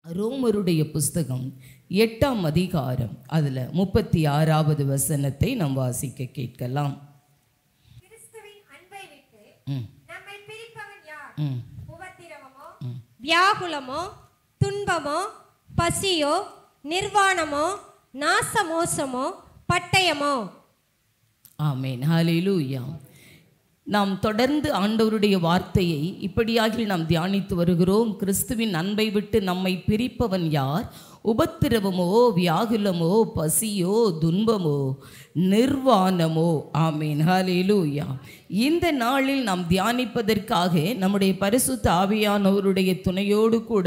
ரோமருடைய புஸ்தகம் 8ஆம் அதிகாரம் அதில் 36வது வசனத்தை நாம் வாசிக்க கேட்கலாம். கிறிஸ்துவின் அன்பை விட்டு நம்மை பிரிப்பவன் யார்? உபத்திரவமோ, வியாகுலமோ, துன்பமோ, பசியோ, நிர்வாணமோ, நாசமோசமோ, பட்டயமோ? ஆமென். ஹல்லேலூயா. நாம் தொடர்ந்து ஆண்டவருடைய வார்த்தையை இப்படியாக நாம் தியானித்து வருகிறோம். கிறிஸ்துவின் அன்பை விட்டு நம்மை பிரிப்பவன் யார்? உபத்திரவமோ, வியாகுலமோ, பசியோ, துன்பமோ, நிர்வாணமோ. ஆமென். ஹல்லேலூயா. இந்த நாளில் நாம் தியானிப்பதற்காக நம்முடைய பரிசுத்த ஆவியானவருடைய துணையோடு கூட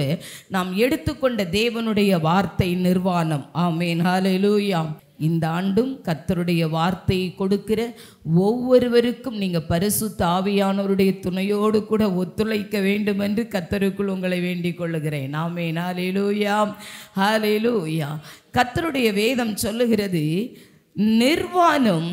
நாம் எடுத்துக்கொண்ட தேவனுடைய வார்த்தை நிர்வாணம். ஆமென். ஹல்லேலூயா. இந்த ஆண்டும் கர்த்தருடைய வார்த்தையை கொடுக்கிற ஒவ்வொருவருக்கும் நீங்கள் பரிசுத்த ஆவியானவருடைய துணையோடு கூட ஒத்துழைக்க வேண்டும் என்று கர்த்தருக்குள் உங்களை வேண்டிக் கொள்ளுகிறேன். ஆமென். ஹல்லேலூயா. ஹல்லேலூயா. கர்த்தருடைய வேதம் சொல்லுகிறது, நிர்வாணம்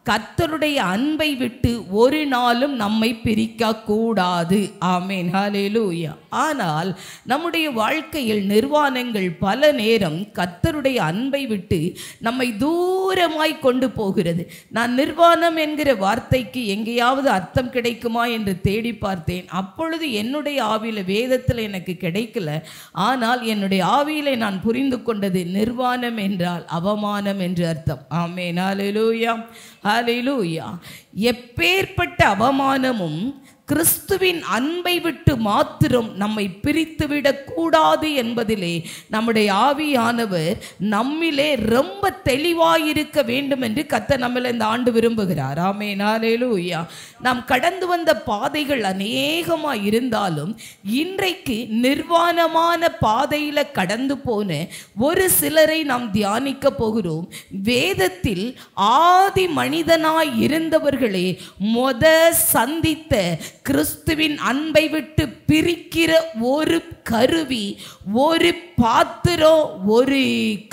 கர்த்தருடைய அன்பை விட்டு ஒரு நாளும் நம்மை பிரிக்க கூடாது. ஆமென். ஹல்லேலூயா. ஆனால் நம்முடைய வாழ்க்கையில் நிர்வாணங்கள் பல நேரம் கர்த்தருடைய அன்பை விட்டு நம்மை தூரமாய் கொண்டு போகிறது. நான் நிர்வாணம் என்கிற வார்த்தைக்கு எங்கேயாவது அர்த்தம் கிடைக்குமா என்று தேடி பார்த்தேன். அப்பொழுது என்னுடைய ஆவியில் வேதத்தில் எனக்கு கிடைக்கல. ஆனால் என்னுடைய ஆவியிலே நான் புரிந்து கொண்டது, நிர்வாணம் என்றால் அவமானம் என்று அர்த்தம். ஆமென். ஹல்லேலூயா. ஹல்லேலூயா. எப்பேற்பட்ட அவமானமும் கிறிஸ்துவின் அன்பை விட்டு மாத்திரம் நம்மை பிரித்துவிடக் கூடாது என்பதிலே நம்முடைய ஆவியானவர் நம்மிலே ரொம்ப தெளிவாயிருக்க வேண்டும் என்று கர்த்தர் நம்மில் இந்த ஆண்டு விரும்புகிறார். ஆமென். ஹல்லேலூயா. நாம் கடந்து வந்த பாதைகள் அநேகமாக இருந்தாலும் இன்றைக்கு நிர்வாணமான பாதையில் கடந்து போன ஒரு சிலரை நாம் தியானிக்க போகிறோம். வேதத்தில் ஆதி மனிதனாய் இருந்தவர்களே சந்தித்த கிறிஸ்துவின் அன்பை விட்டு பிரிக்கிற ஒரு கருவி, ஒரு பாத்திரம், ஒரு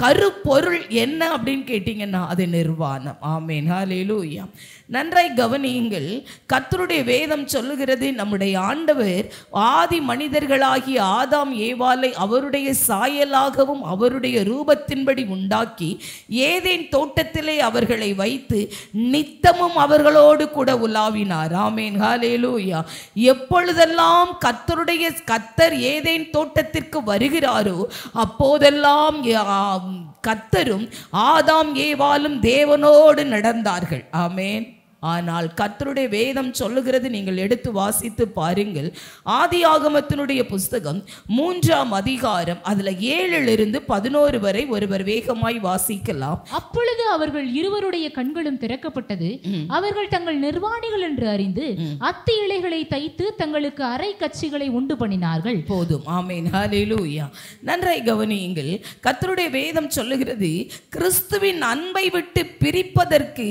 கருப்பொருள் என்ன அப்படின்னு கேட்டீங்கன்னா அது நிர்வாணம். ஆமென். ஹல்லேலூயா. நன்றாய் கவனியுங்கள். கர்த்தருடைய வேதம் சொல்லுகிறது, நம்முடைய ஆண்டவர் ஆதி மனிதர்களாகிய ஆதாம் ஏவாளை அவருடைய சாயலாகவும் அவருடைய ரூபத்தின்படி உண்டாக்கி ஏதேன் தோட்டத்திலே அவர்களை வைத்து நித்தமும் அவர்களோடு கூட உலாவினார். ஆமென். ஹல்லேலூயா. எப்பொழுதெல்லாம் கர்த்தர் ஏதேன் தோட்டத்திற்கு வருகிறாரோ அப்போதெல்லாம் கர்த்தரும் ஆதாம் ஏவாளும் தேவனோடு நடந்தார்கள். ஆமென். ஆனால் கர்த்தருடைய வேதம் சொல்லுகிறது, நீங்கள் எடுத்து வாசித்து பாருங்கள். ஆதியாகமத்தினுடைய புஸ்தகம் 3ஆம் அதிகாரம் அதுல 7 11 வரை ஒருவர் வேகமாய் வாசிக்கலாம். அப்பொழுது அவர்கள் இருவருடைய கண்களும் திறக்கப்பட்டது. அவர்கள் தங்கள் நிர்வாணிகள் என்று அறிந்து அத்தி இலைகளை தைத்து தங்களுக்கு அரை கச்சிகளை உண்டு பண்ணினார்கள். போதும். ஆமென். ஹல்லேலூயா. நன்றாய் கவனியுங்கள். கர்த்தருடைய வேதம் சொல்லுகிறது, கிறிஸ்துவின் அன்பை விட்டு பிரிப்பதற்கு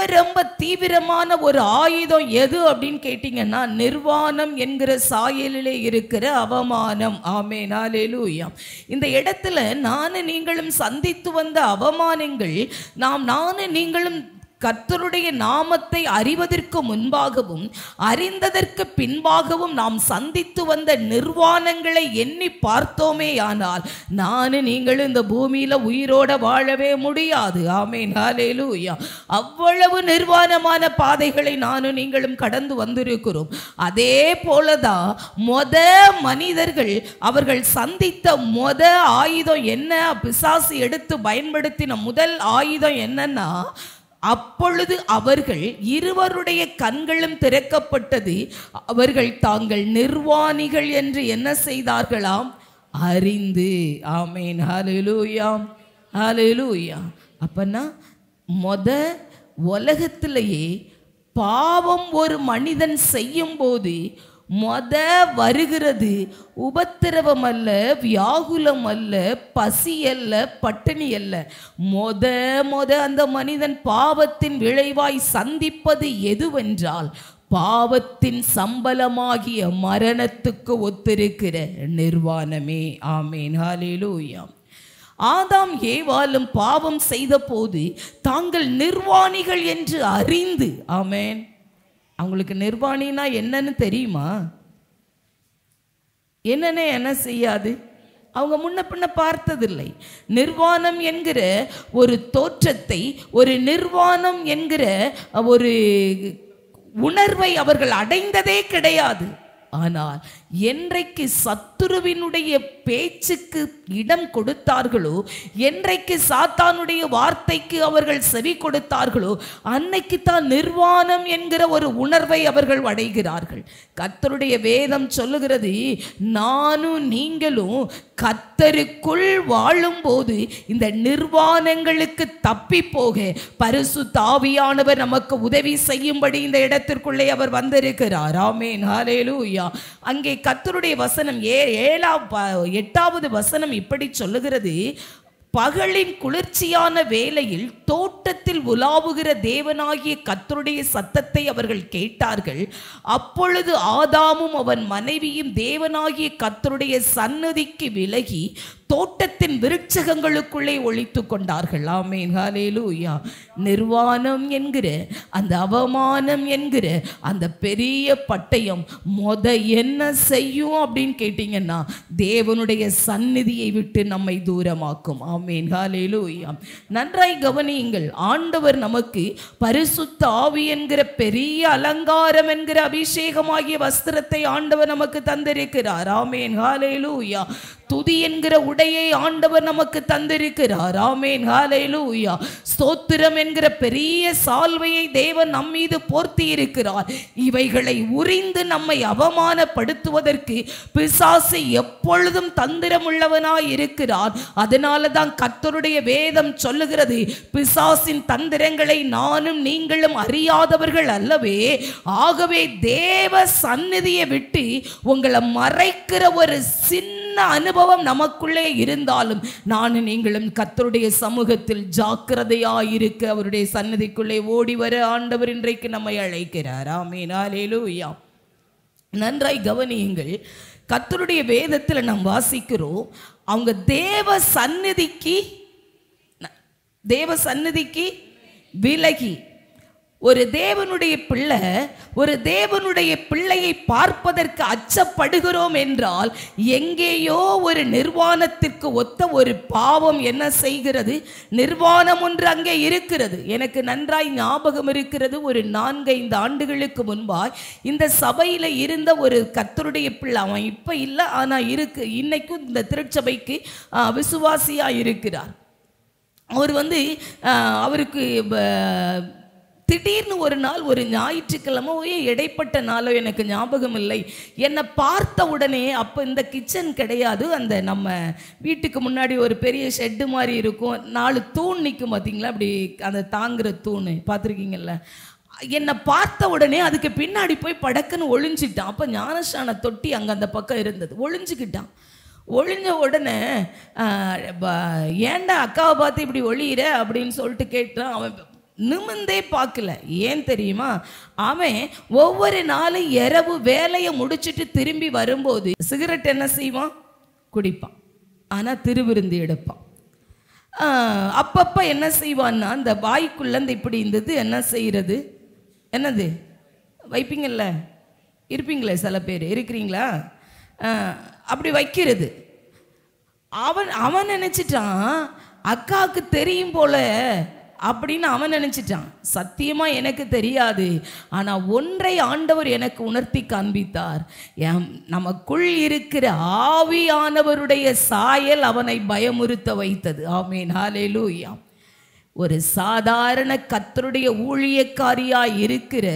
ரொம்ப தீவிரமான ஒரு ஆயுதம் எது அப்படின்னு கேட்டீங்கன்னா நிர்வாணம் என்கிற சாயலிலே இருக்கிற அவமானம். ஆமென். ஹல்லேலூயா. இந்த இடத்துல நானும் நீங்களும் சந்தித்து வந்த அவமானங்கள், நானும் நீங்களும் கர்த்தருடைய நாமத்தை அறிவதற்கு முன்பாகவும் அறிந்ததற்கு பின்பாகவும் நாம் சந்தித்து வந்த நிர்வாணங்களை எண்ணி பார்த்தோமே ஆனால் நானும் நீங்களும் இந்த பூமியில உயிரோட வாழவே முடியாது. ஆமென். ஹல்லேலூயா. அவ்வளவு நிர்வாணமான பாதைகளை நானும் நீங்களும் கடந்து வந்திருக்கிறோம். அதே போலதான் மனிதர்கள் அவர்கள் சந்தித்த ஆயுதம் என்ன, பிசாசு எடுத்து பயன்படுத்தின முதல் ஆயுதம் என்னன்னா, அப்பொழுது அவர்கள் இருவருடைய கண்களும் திறக்கப்பட்டது. அவர்கள் தாங்கள் நிர்வாணிகள் என்று என்ன செய்தார்களாம்? அறிந்து. ஆமென். ஹல்லேலூயா. ஹல்லேலூயா. அப்பன்னா உலகத்திலேயே பாவம் ஒரு மனிதன் செய்யும் போது வருகிறது உபத்திரவம் அல்ல, வியாகுலம் அல்ல, பசி அல்ல, பட்டினி அல்ல. அந்த மனிதன் பாவத்தின் விளைவாய் சந்திப்பது எதுவென்றால் பாவத்தின் சம்பளமாகிய மரணத்துக்கு ஒத்திருக்கிற நிர்வாணமே. ஆமென். ஹல்லேலூயா. ஆதாம் ஏவாளும் பாவம் செய்த போது தாங்கள் நிர்வாணிகள் என்று அறிந்து, ஆமென், அவங்களுக்கு நிர்வாணினா என்னன்னு தெரியுமா? என்னன்னு என்ன செய்யாது? அவங்க முன்ன பின்ன பார்த்ததில்லை. நிர்வாணம் என்கிற ஒரு தோற்றத்தை, ஒரு நிர்வாணம் என்கிற ஒரு உணர்வை அவர்கள் அடைந்ததே கிடையாது. ஆனால் என்றைக்கு சத்துருவினுடைய பேச்சுக்கு இடம் கொடுத்தார்களோ, என்றைக்கு சாத்தானுடைய வார்த்தைக்கு அவர்கள் செவி கொடுத்தார்களோ, அன்னைக்கு தான் நிர்வாணம் என்கிற ஒரு உணர்வை அவர்கள் அடைகிறார்கள். கர்த்தருடைய வேதம் சொல்லுகிறது, நானும் நீங்களும் கர்த்தருக்குள் வாழும்போது இந்த நிர்வாணங்களுக்கு தப்பி போக பரிசுத்த ஆவியானவர் நமக்கு உதவி செய்யும்படி இந்த இடத்திற்குள்ளே அவர் வந்திருக்கிறார். ஆமென், ஹல்லேலூயா. அங்கே கர்த்தருடைய வசனம் 8வது வசனம் இப்படி சொல்லுகிறது, பகலின் குளிர்ச்சியான வேளையில் தோட்டத்தில் உலாவுகிற தேவனாகிய கர்த்தருடைய சத்தத்தை அவர்கள் கேட்டார்கள். அப்பொழுது ஆதாமும் அவன் மனைவியும் தேவனாகிய கர்த்தருடைய சந்நிதிக்கு விலகி தோட்டத்தின் விருட்சகங்களுக்குள்ளே ஒளித்து கொண்டார்கள். ஆமென், ஹல்லேலூயா. நிர்வாணம் என்கிற அந்த அவமானம் என்கிற அந்த பெரிய பட்டயம் என்ன செய்யும் அப்படின்னு கேட்டீங்கன்னா, தேவனுடைய சந்நிதியை விட்டு நம்மை தூரமாக்கும். ஆமென், ஹல்லேலூயா. நன்றாய் கவனியுங்கள். ஆண்டவர் நமக்கு பரிசுத்த ஆவி என்கிற பெரிய அலங்காரம் என்கிற அபிஷேகமாகிய வஸ்திரத்தை ஆண்டவர் நமக்கு தந்திருக்கிறார். ஆமென், ஹல்லேலூயா. துதி என்கிற உடையை ஆண்டவர் நமக்கு தந்திருக்கிறார். ஆமென், ஹல்லேலூயா. ஸ்தோத்திரம் என்கிற பெரிய சால்வையை தேவன் நம் மீது போர்த்தி இருக்கிறார். இவைகளை உரிந்து நம்மை அவமானப்படுத்துவதற்கு பிசாசு எப்பொழுதும் தந்திரமுள்ளவனாய் இருக்கிறார். அதனால தான் கர்த்தருடைய வேதம் சொல்லுகிறது, பிசாசின் தந்திரங்களை நானும் நீங்களும் அறியாதவர்கள் அல்லவே. ஆகவே தேவ சந்நிதியை விட்டு உங்களை மறைக்கிற ஒரு சின்ன அனுபவம் நமக்குள்ளே இருந்தாலும் நானும் நீங்களும் கர்த்தருடைய சமூகத்தில் ஜாக்கிரதையாயிருக்க அவருடைய சந்நிதிக்குள்ளே ஓடி வர ஆண்டவர் இன்றைக்கு நம்மை அழைக்கிறார். ஆமென், ஹல்லேலூயா. நன்றாய் கவனியுங்கள். கர்த்தருடைய வேதத்தில் நாம் வாசிக்கிறோம், அவங்க தேவ சந்நிதிக்கு விலகி, ஒரு தேவனுடைய பிள்ளையை பார்ப்பதற்கு அச்சப்படுகிறோம் என்றால் எங்கேயோ ஒரு நிர்வாணத்திற்கு ஒத்த ஒரு பாவம் என்ன செய்கிறது? நிர்வாணம் ஒன்று அங்கே இருக்கிறது. எனக்கு நன்றாய் ஞாபகம் இருக்கிறது, ஒரு 4-5 ஆண்டுகளுக்கு முன்பாய் இந்த சபையில் இருந்த ஒரு கர்த்தருடைய பிள்ளை, அவன் இப்போ இல்லை ஆனால் இன்னைக்கும் இந்த திருச்சபைக்கு விசுவாசியாக இருக்கிறார். அவர் அவருக்கு திடீர்னு ஒரு நாள், ஒரு ஞாயிற்றுக்கிழமை இடைப்பட்ட நாளோ எனக்கு ஞாபகம் இல்லை, என்னை பார்த்த உடனே, அப்போ இந்த கிச்சன் கிடையாது, அந்த நம்ம வீட்டுக்கு முன்னாடி ஒரு பெரிய ஷெட்டு மாதிரி இருக்கும், 4 தூண் நிற்கும் பார்த்தீங்களா, அப்படி அந்த தாங்குற தூண் பார்த்துருக்கீங்கல்ல. என்னை பார்த்த உடனே அதுக்கு பின்னாடி போய் படக்குன்னு ஒளிஞ்சிட்டான். அப்போ ஞானஸ்நான தொட்டி அங்கே அந்த பக்கம் இருந்தது, ஒளிஞ்சுக்கிட்டான். ஒளிஞ்ச உடனே ஏன்டா அக்காவை பார்த்து இப்படி ஒளியிற அப்படின்னு சொல்லிட்டு கேட்டான். அவன் நிமிந்தே பார்க்கல. ஏன் தெரியுமா? அவன் ஒவ்வொரு நாளும் இரவு வேலையை முடிச்சுட்டு திரும்பி வரும்போது சிகரெட் என்ன செய்வான்? குடிப்பான். ஆனால் திருவிருந்து எடுப்பான். அப்பப்போ என்ன செய்வான்னா, அந்த வாய்க்குள்ளேருந்து இப்படி இருந்தது என்ன செய்கிறது, என்னது வைப்பீங்கள்ல, இருப்பீங்களே சில பேர், இருக்கிறீங்களா, அப்படி வைக்கிறது. அவன் நினச்சிட்டான் அக்காவுக்கு தெரியும் போல அப்படின்னு அவன் நினைச்சிட்டான். சத்தியமா எனக்கு தெரியாது. ஆனா ஒன்றை ஆண்டவர் எனக்கு உணர்த்தி காண்பித்தார். நமக்குள் இருக்கிற ஆவியானவருடைய சாயல் அவனை பயமுறுத்த வைத்தது. ஆமென், ஹல்லேலூயா. ஒரு சாதாரண கர்த்தருடைய ஊழியக்காரியாய் இருக்கிற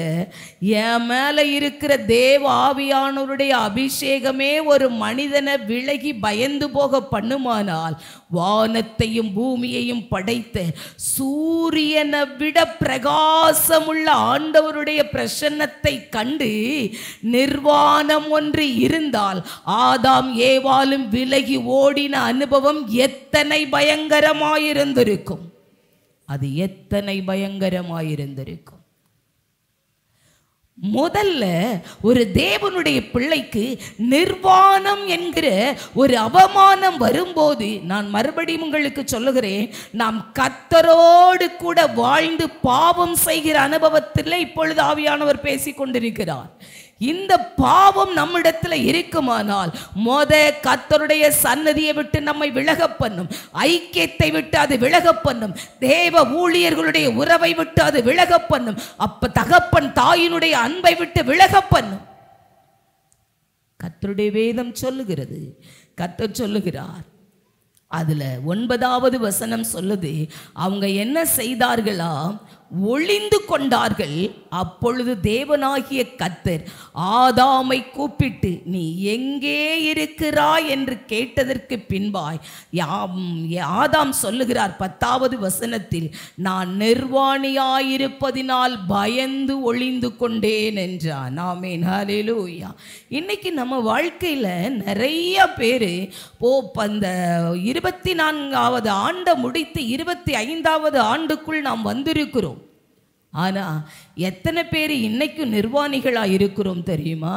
என் மேல இருக்கிற தேவ ஆவியானவருடைய அபிஷேகமே ஒரு மனிதனை விலகி பயந்து போக பண்ணுமானால், வானத்தையும் பூமியையும் படைத்த சூரியனை விட பிரகாசமுள்ள ஆண்டவருடைய பிரசன்னத்தை கண்டு நிர்வாணம் ஒன்று இருந்தால் ஆதாம் ஏவாளும் விலகி ஓடின அனுபவம் எத்தனை பயங்கரமாயிருந்திருக்கும். அது எத்தனை பயங்கரமாயிருந்திருக்கும். முதல்ல ஒரு தேவனுடைய பிள்ளைக்கு நிர்வாணம் என்கிற ஒரு அவமானம் வரும்போது, நான் மறுபடியும் உங்களுக்கு சொல்லுகிறேன், நாம் கர்த்தரோடு கூட வாழ்ந்து பாவம் செய்கிற அனுபவத்தில் இப்பொழுது ஆவியானவர் பேசிக் கொண்டிருக்கிறார். இந்த பாவம் நம்மிடத்துல இருக்குமானால் கர்த்தருடைய சன்னதியை விட்டு நம்மை விலக பண்ணும், ஐக்கியத்தை விட்டு அது விலக பண்ணும், தேவ ஊழியர்களுடைய உறவை விட்டு அது விலக பண்ணும், அப்ப தகப்பன் தாயினுடைய அன்பை விட்டு விலக பண்ணும். கர்த்தருடைய வேதம் சொல்லுகிறது, கர்த்தர் சொல்லுகிறார். அதுல 9வது வசனம் சொல்லுது, அவங்க என்ன செய்தார்களா, ஒளிந்து கொண்டார்கள். அப்பொழுது தேவனாகிய கர்த்தர் ஆதாமை கூப்பிட்டு, நீ எங்கே இருக்கிறாய் என்று கேட்டதற்கு பின்பாய் ஆதாம் சொல்லுகிறார் 10வது வசனத்தில், நான் நிர்வாணியாயிருப்பதினால் பயந்து ஒளிந்து கொண்டேன் என்றான். ஆமென், ஹல்லேலூயா. இன்னைக்கு நம்ம வாழ்க்கையில நிறைய பேரு அந்த 24வது ஆண்டை முடித்து 25வது ஆண்டுக்குள் நாம் வந்திருக்கிறோம். ஆனா எத்தனை பேர் இன்னைக்கும் நிர்வாணிகளா இருக்கிறோம் தெரியுமா?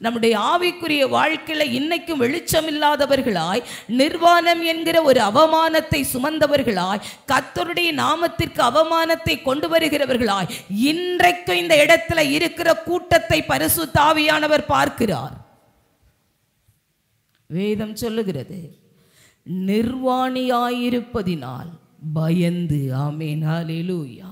நம்முடைய ஆவிக்குரிய வாழ்க்கையில இன்னைக்கும் வெளிச்சம் இல்லாதவர்களாய், நிர்வாணம் என்கிற ஒரு அவமானத்தை சுமந்தவர்களாய், கர்த்தருடைய நாமத்திற்கு அவமானத்தை கொண்டு வருகிறவர்களாய் இன்றைக்கும் இந்த இடத்துல இருக்கிற கூட்டத்தை பரிசுத்த ஆவியானவர் பார்க்கிறார். வேதம் சொல்லுகிறது, நிர்வாணியாயிருப்பதினால் பயந்து. ஆமென், ஹல்லேலூயா.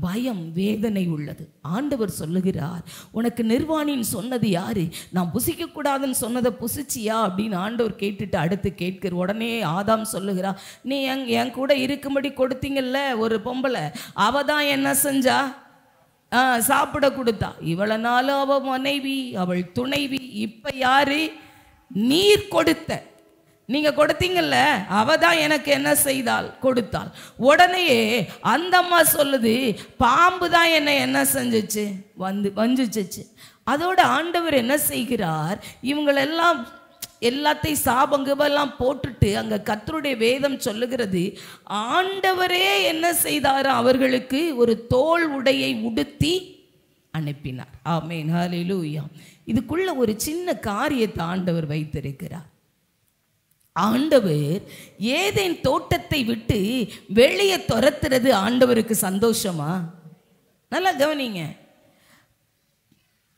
பயம் வேதனை உள்ளது. ஆண்டவர் சொல்லுகிறார், உனக்கு நிர்வாணின்னு சொன்னது யாரு? நான் புசிக்க கூடாதுன்னு சொன்னதை புசிச்சியா அப்படின்னு ஆண்டவர் கேட்டுட்டு அடுத்து கேட்கிற உடனே ஆதாம் சொல்லுகிறா, நீ என் கூட இருக்கும்படி கொடுத்தீங்கல்ல ஒரு பொம்பளை, அவ தான் என்ன செஞ்சா, சாப்பிட கொடுத்தா. இவ்வளவு நாளும் அவ மனைவி, அவள் துணைவி. இப்ப யாரு? நீர் கொடுத்த, நீங்க கொடுத்தீங்கல்ல, அவ தான் எனக்கு என்ன செய்தால், கொடுத்தாள். உடனே அந்த அம்மா சொல்லுது, பாம்பு தான் என்ன செஞ்சிச்சு, வஞ்சிச்சு. அதோட ஆண்டவர் என்ன செய்கிறார், இவங்களெல்லாம் எல்லாத்தையும் சாபங்கெல்லாம் போட்டுட்டு அங்க கர்த்தருடைய வேதம் சொல்லுகிறது, ஆண்டவரே என்ன செய்தார், அவர்களுக்கு ஒரு தோல் உடையை உடுத்தி அனுப்பினார். ஆமென், ஹல்லேலூயா. இதுக்குள்ள ஒரு சின்ன காரியத்தை ஆண்டவர் வைத்திருக்கிறார். ஆண்டவர் ஏதேன் தோட்டத்தை விட்டு வெளியே துரத்துறது ஆண்டவருக்கு சந்தோஷமா? நல்லா கவனிங்க.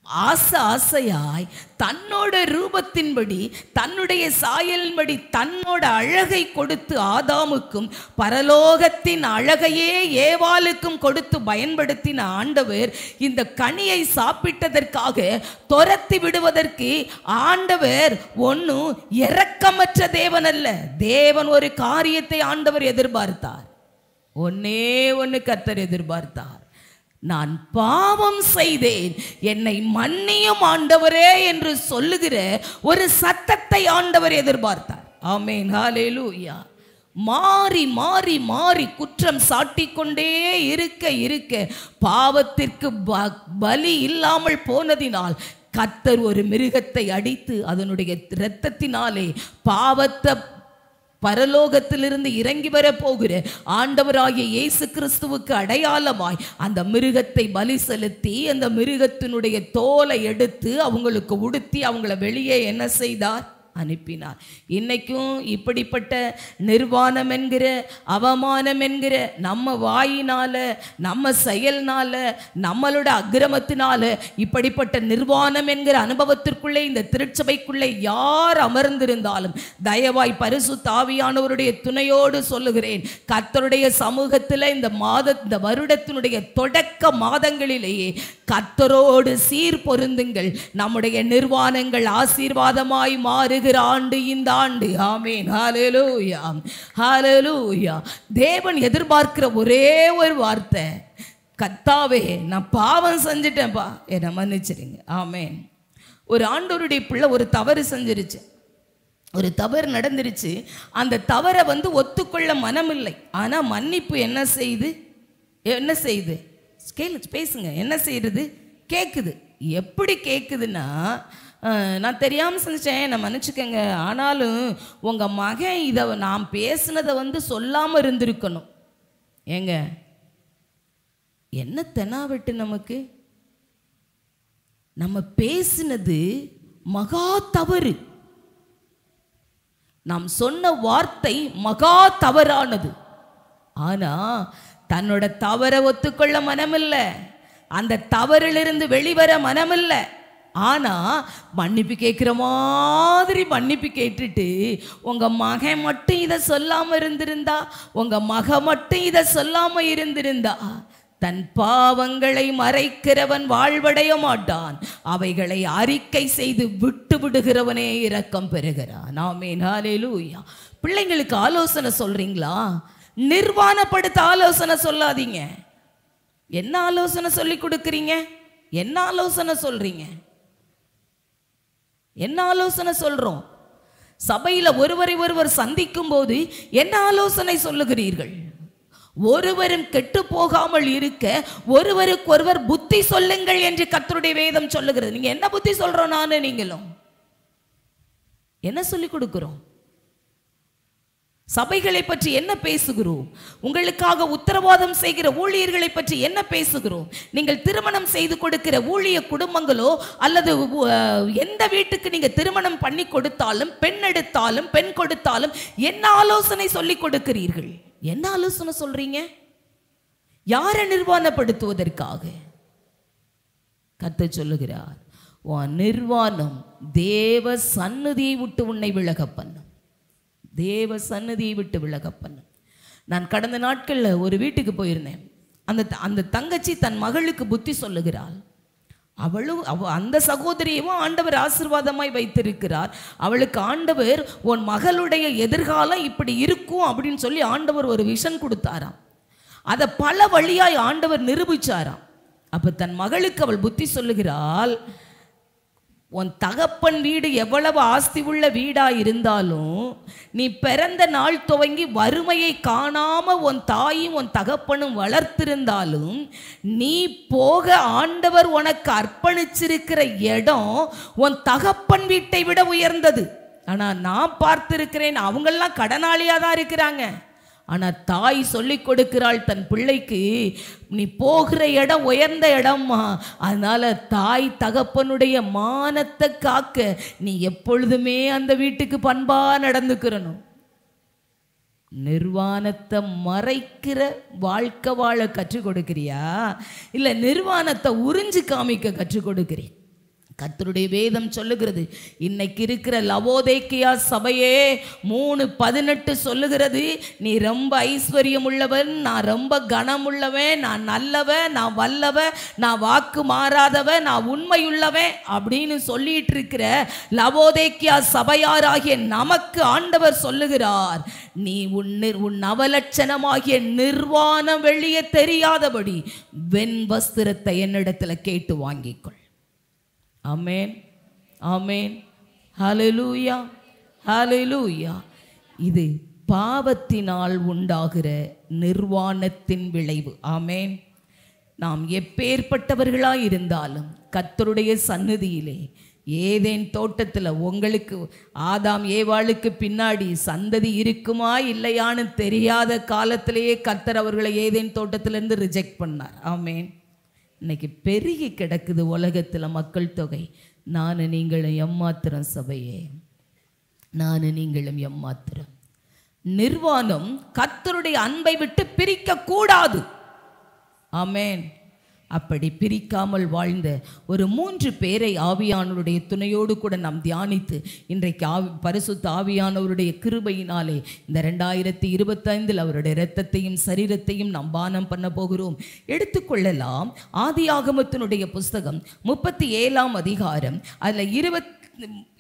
ஆசையாய் தன்னோட ரூபத்தின்படி, தன்னுடைய சாயலின்படி தன்னோட அழகை கொடுத்து ஆதாமுக்கும் பரலோகத்தின் அழகையே ஏவாளுக்கும் கொடுத்து பயன்படுத்தின ஆண்டவர் இந்த கனியை சாப்பிட்டதற்காக துரத்தி விடுவதற்கு ஆண்டவர் ஒன்னும் இரக்கமற்ற தேவன் அல்ல. தேவன் ஒரு காரியத்தை ஆண்டவர் எதிர்பார்த்தார். ஒண்ணு கர்த்தர் எதிர்பார்த்தார். நான் பாவம் செய்தேன், என்னை மன்னியும் ஆண்டவரே என்று சொல்லுகிற ஒரு சத்தத்தை ஆண்டவர் எதிர்பார்த்தார். ஆமென், ஹல்லேலூயா. மாறி மாறி மாறி குற்றம் சாட்டிக்கொண்டே இருக்க பாவத்திற்கு பலி இல்லாமல் போனதினால் கர்த்தர் ஒரு மிருகத்தை அடித்து அதனுடைய இரத்தத்தினாலே பாவத்தை பரலோகத்திலிருந்து இறங்கி வர போகிற ஆண்டவராகிய இயேசு கிறிஸ்துவுக்கு அடையாளமாய் அந்த மிருகத்தை பலி செலுத்தி அந்த மிருகத்தினுடைய தோலை எடுத்து அவங்களுக்கு உடுத்தி அவங்கள வெளியே என்ன செய்தார், அனுப்பினார். இன்னைக்கும் இப்படிப்பட்ட நிர்வாணம் என்கிற அவமானம் என்கிற நம்ம வாயினால, நம்ம செயல்னால, நம்மளோட அக்கிரமத்தினால இப்படிப்பட்ட நிர்வாணம் என்கிற அனுபவத்திற்குள்ளே இந்த திருச்சபைக்குள்ளே யார் அமர்ந்திருந்தாலும் தயவாய் பரிசுத்த ஆவியானவருடைய துணையோடு சொல்லுகிறேன், கர்த்தருடைய சமூகத்தில் இந்த வருடத்தினுடைய தொடக்க மாதங்களிலேயே கர்த்தரோடு சீர் பொருந்துங்கள். நம்முடைய நிர்வாணங்கள் ஆசீர்வாதமாய் மாறுகிற ஆண்டு இந்த ஆண்டு. ஆமென், ஹல்லேலூயா, ஹல்லேலூயா. தேவன் எதிர்பார்க்கிற ஒரே ஒரு வார்த்தை, கர்த்தாவே நான் பாவம் செஞ்சிட்டேன்ப்பா, என்னை மன்னிச்சிடுங்க. ஆமென். ஒரு ஆண்டவருடைய பிள்ளை ஒரு தவறு செஞ்சிருச்சு, ஒரு தவறு நடந்துருச்சு. அந்த தவறை ஒத்துக்கொள்ள மனமில்லை. ஆனா மன்னிப்பு என்ன செய்யுது பேசுங்க, என்ன செய்யுது, கேட்குது. எப்படி கேட்குதுன்னா, நான் தெரியாமல் செஞ்சேன், நான் மன்னிச்சுக்கங்க, ஆனாலும் உங்கள் மகன் இதை நான் பேசுனதை சொல்லாமல் இருந்திருக்கணும். ஏங்க என்ன தெனாவெட்டு நமக்கு? நம்ம பேசினது மகா தவறு. நாம் சொன்ன வார்த்தை மகா தவறானது. ஆனா தன்னோட தவறை ஒத்துக்கொள்ள மனமில்லை, அந்த தவறிலிருந்து வெளிவர மனமில்லை. ஆனா மன்னிப்பு கேட்குற மாதிரி மன்னிப்பு கேட்டுட்டு உங்க மகன் மட்டும் இதை சொல்லாம இருந்திருந்தா, உங்க மக மட்டும் இதை சொல்லாம இருந்திருந்தா, தன் பாவங்களை மறைக்கிறவன் வாழ்வடைய மாட்டான், அவைகளை அறிக்கை செய்து விட்டு விடுகிறவனே இரக்கம் பெறுகிறான். ஆமென், ஹல்லேலூயா. பிள்ளைங்களுக்கு ஆலோசனை சொல்றீங்களா? நிர்வாணப்படுத்த ஆலோசனை சொல்லாதீங்க. என்ன ஆலோசனை சொல்லி கொடுக்குறீங்க? என்ன ஆலோசனை சொல்றீங்க? என்ன ஆலோசனை சொல்றோம்? சபையில ஒருவரை ஒருவர் சந்திக்கும் போது என்ன ஆலோசனை சொல்லுகிறீர்கள்? ஒருவரும் கெட்டு போகாமல் இருக்க ஒருவருக்கு ஒருவர் புத்தி சொல்லுங்கள் என்று கர்த்தருடைய வேதம் சொல்லுகிறது. நீங்க என்ன புத்தி சொல்றோம்? நானு நீங்களும் என்ன சொல்லிக் கொடுக்கிறோம்? சபைகளை பற்றி என்ன பேசுகிறோம்? உங்களுக்காக உத்தரவாதம் செய்கிற ஊழியர்களை பற்றி என்ன பேசுகிறோம்? நீங்கள் திருமணம் செய்து கொடுக்கிற ஊழிய குடும்பங்களோ அல்லது எந்த வீட்டுக்கு நீங்க திருமணம் பண்ணி கொடுத்தாலும், பெண் எடுத்தாலும், பெண் கொடுத்தாலும் என்ன ஆலோசனை சொல்லிக் கொடுக்கிறீர்கள்? என்ன ஆலோசனை சொல்றீங்க? யாரை நிர்வாணப்படுத்துவதற்காக? கர்த்தர் சொல்லுகிறார், உன் நிர்வாணம் தேவ சந்நிதியை விட்டு உன்னை விலக பண்ணும். தேவ சந்நிதியை விட்டு விலக பண்ணும். நான் கடந்த நாட்களில் ஒரு வீட்டுக்கு போயிருந்தேன். அந்த தங்கச்சி தன் மகளுக்கு புத்தி சொல்லுகிறாள். அந்த சகோதரியவும் ஆண்டவர் ஆசீர்வாதமாய் வைத்திருக்கிறார். அவளுக்கு ஆண்டவர் உன் மகளுடைய எதிர்காலம் இப்படி இருக்கும் அப்படின்னு சொல்லி ஆண்டவர் ஒரு விஷன் கொடுத்தாராம். அதை பல வழியாய் ஆண்டவர் நிரூபிச்சாராம். அப்ப தன் மகளுக்கு அவள் புத்தி சொல்லுகிறாள், உன் தகப்பன் வீடு எவ்வளவு ஆஸ்தி உள்ள வீடா இருந்தாலும், நீ பிறந்த நாள் துவங்கி வறுமையை காணாம உன் தாயும் உன் தகப்பனும் வளர்த்திருந்தாலும், நீ போக ஆண்டவர் உனக்கு அர்ப்பணிச்சிருக்கிற இடம் உன் தகப்பன் வீட்டை விட உயர்ந்தது. ஆனா நான் பார்த்திருக்கிறேன், அவங்கெல்லாம் கடனாளியா தான் இருக்கிறாங்க. ஆனா தாய் சொல்லி கொடுக்கிறாள் தன் பிள்ளைக்கு, நீ போகிற இடம் உயர்ந்த இடம்மா, அதனால தாய் தகப்பனுடைய மானத்தை காக்க நீ எப்பொழுதுமே அந்த வீட்டுக்கு பண்பா நடந்துக்கிறணும். நிர்வாணத்தை மறைக்கிற வாழ்க்கை வாழ கற்றுக் கொடுக்கிறியா, இல்ல நிர்வாணத்தை உறிஞ்சு காமிக்க கற்றுக் கொடுக்கிறேன்? கர்த்தருடைய வேதம் சொல்லுகிறது, இன்னைக்கு இருக்கிற லவோதேக்கியா சபையே 3:18 சொல்லுகிறது, நீ ரொம்ப ஐஸ்வர்யம் உள்ளவன், நான் ரொம்ப கனம் உள்ளவன், நான் நல்லவன், நான் வல்லவன், நான் வாக்கு மாறாதவன், நான் உண்மையுள்ளவன் அப்படின்னு சொல்லிட்டு இருக்கிற லவோதேக்கியா சபையாராகிய நமக்கு ஆண்டவர் சொல்லுகிறார், நீ உன் அவலட்சணமாகிய நிர்வாணம் வெளியே தெரியாதபடி வெண் வஸ்திரத்தை என்னிடத்துல கேட்டு வாங்கிக்கொள். ஆமென், ஆமென், ஹல்லேலூயா, ஹல்லேலூயா. இது பாவத்தினால் உண்டாகிற நிர்வாணத்தின் விளைவு. ஆமென். நாம் எப்பேற்பட்டவர்களாய் இருந்தாலும் கர்த்தருடைய சந்நிதியிலே, ஏதேன் தோட்டத்தில் உங்களுக்கு ஆதாம் ஏவாளுக்கு பின்னாடி சந்ததி இருக்குமா இல்லையான்னு தெரியாத காலத்திலேயே கர்த்தர் அவர்களை ஏதேன் தோட்டத்திலிருந்து ரிஜெக்ட் பண்ணார். ஆமென். இன்னைக்கு பெருகி கிடக்குது உலகத்தில் மக்கள் தொகை. நான் நீங்களும் எம்மாத்திரம் சபையே, நான் நீங்களும் எம்மாத்திரம். நிர்வாணம் கர்த்தருடைய அன்பை விட்டு பிரிக்க கூடாது. ஆமென். அப்படி பிரிக்காமல் வாழ்ந்த ஒரு 3 பேரை ஆவியானவருடைய துணையோடு கூட நாம் தியானித்து இன்றைக்கு பரிசுத்த ஆவியானவருடைய கிருபையினாலே இந்த 2025 அவருடைய இரத்தத்தையும் சரீரத்தையும் நாம் பானம் பண்ண போகிறோம். எடுத்துக்கொள்ளலாம். ஆதியாகமத்தினுடைய புஸ்தகம் 37ஆம் அதிகாரம், அதுல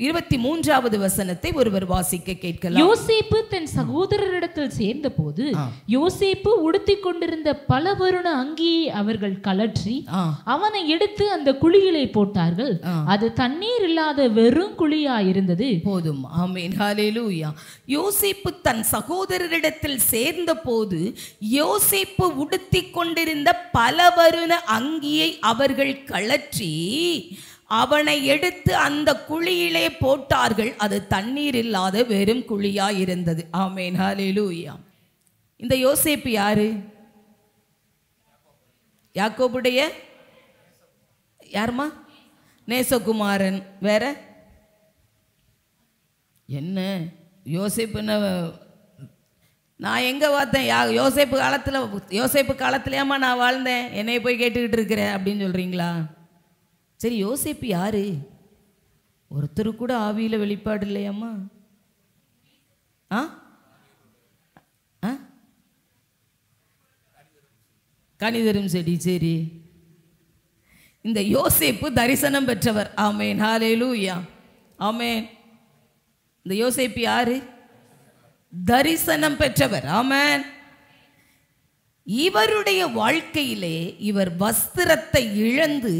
23வது வசனத்தை ஒருவர் வாசிக்க கேட்கலாம். யோசேப்பு தன் சகோதரரிடத்தில் சேர்ந்த போது யோசேப்பு உடுத்திக் கொண்டிருந்த பல வருண அங்கியை அவர்கள் கலற்றி அவனை எடுத்து அந்த குழியிலே போட்டார்கள். அது தண்ணீர் இல்லாத வெறும் குழியா இருந்தது. போதும். ஆமென், ஹல்லேலூயா. யோசேப்பு தன் சகோதரரிடத்தில் சேர்ந்த போது யோசேப்பு உடுத்திக் கொண்டிருந்த பல வருண அங்கியை அவர்கள் கலற்றி அவனை எடுத்து அந்த குழியிலே போட்டார்கள். அது தண்ணீர் இல்லாத வெறும் குழியா இருந்தது. ஆமென், ஹல்லேலூயா. இந்த யோசேப்பு யாரு? யாக்கோபுடைய யாருமா? நேசகுமாரன். வேற என்ன? யோசேப்புன்னு நான் எங்க பார்த்தேன்? யோசேப்பு காலத்துலயாமா நான் வாழ்ந்தேன், என்னைய போய் கேட்டுக்கிட்டு இருக்கிறேன் அப்படின்னு சொல்றீங்களா? சரி, யோசேப்பு யாரு? ஒருத்தர் கூட ஆவியில வெளிப்பாடு இல்லையாம்மா? கனிதரும் செடி. சரி, இந்த யோசேப்பு தரிசனம் பெற்றவர். ஆமேன், ஹல்லேலூயா, ஆமேன். இந்த யோசேப்பு யாரு? தரிசனம் பெற்றவர். ஆமேன். இவருடைய வாழ்க்கையிலே இவர் வஸ்திரத்தை இழந்து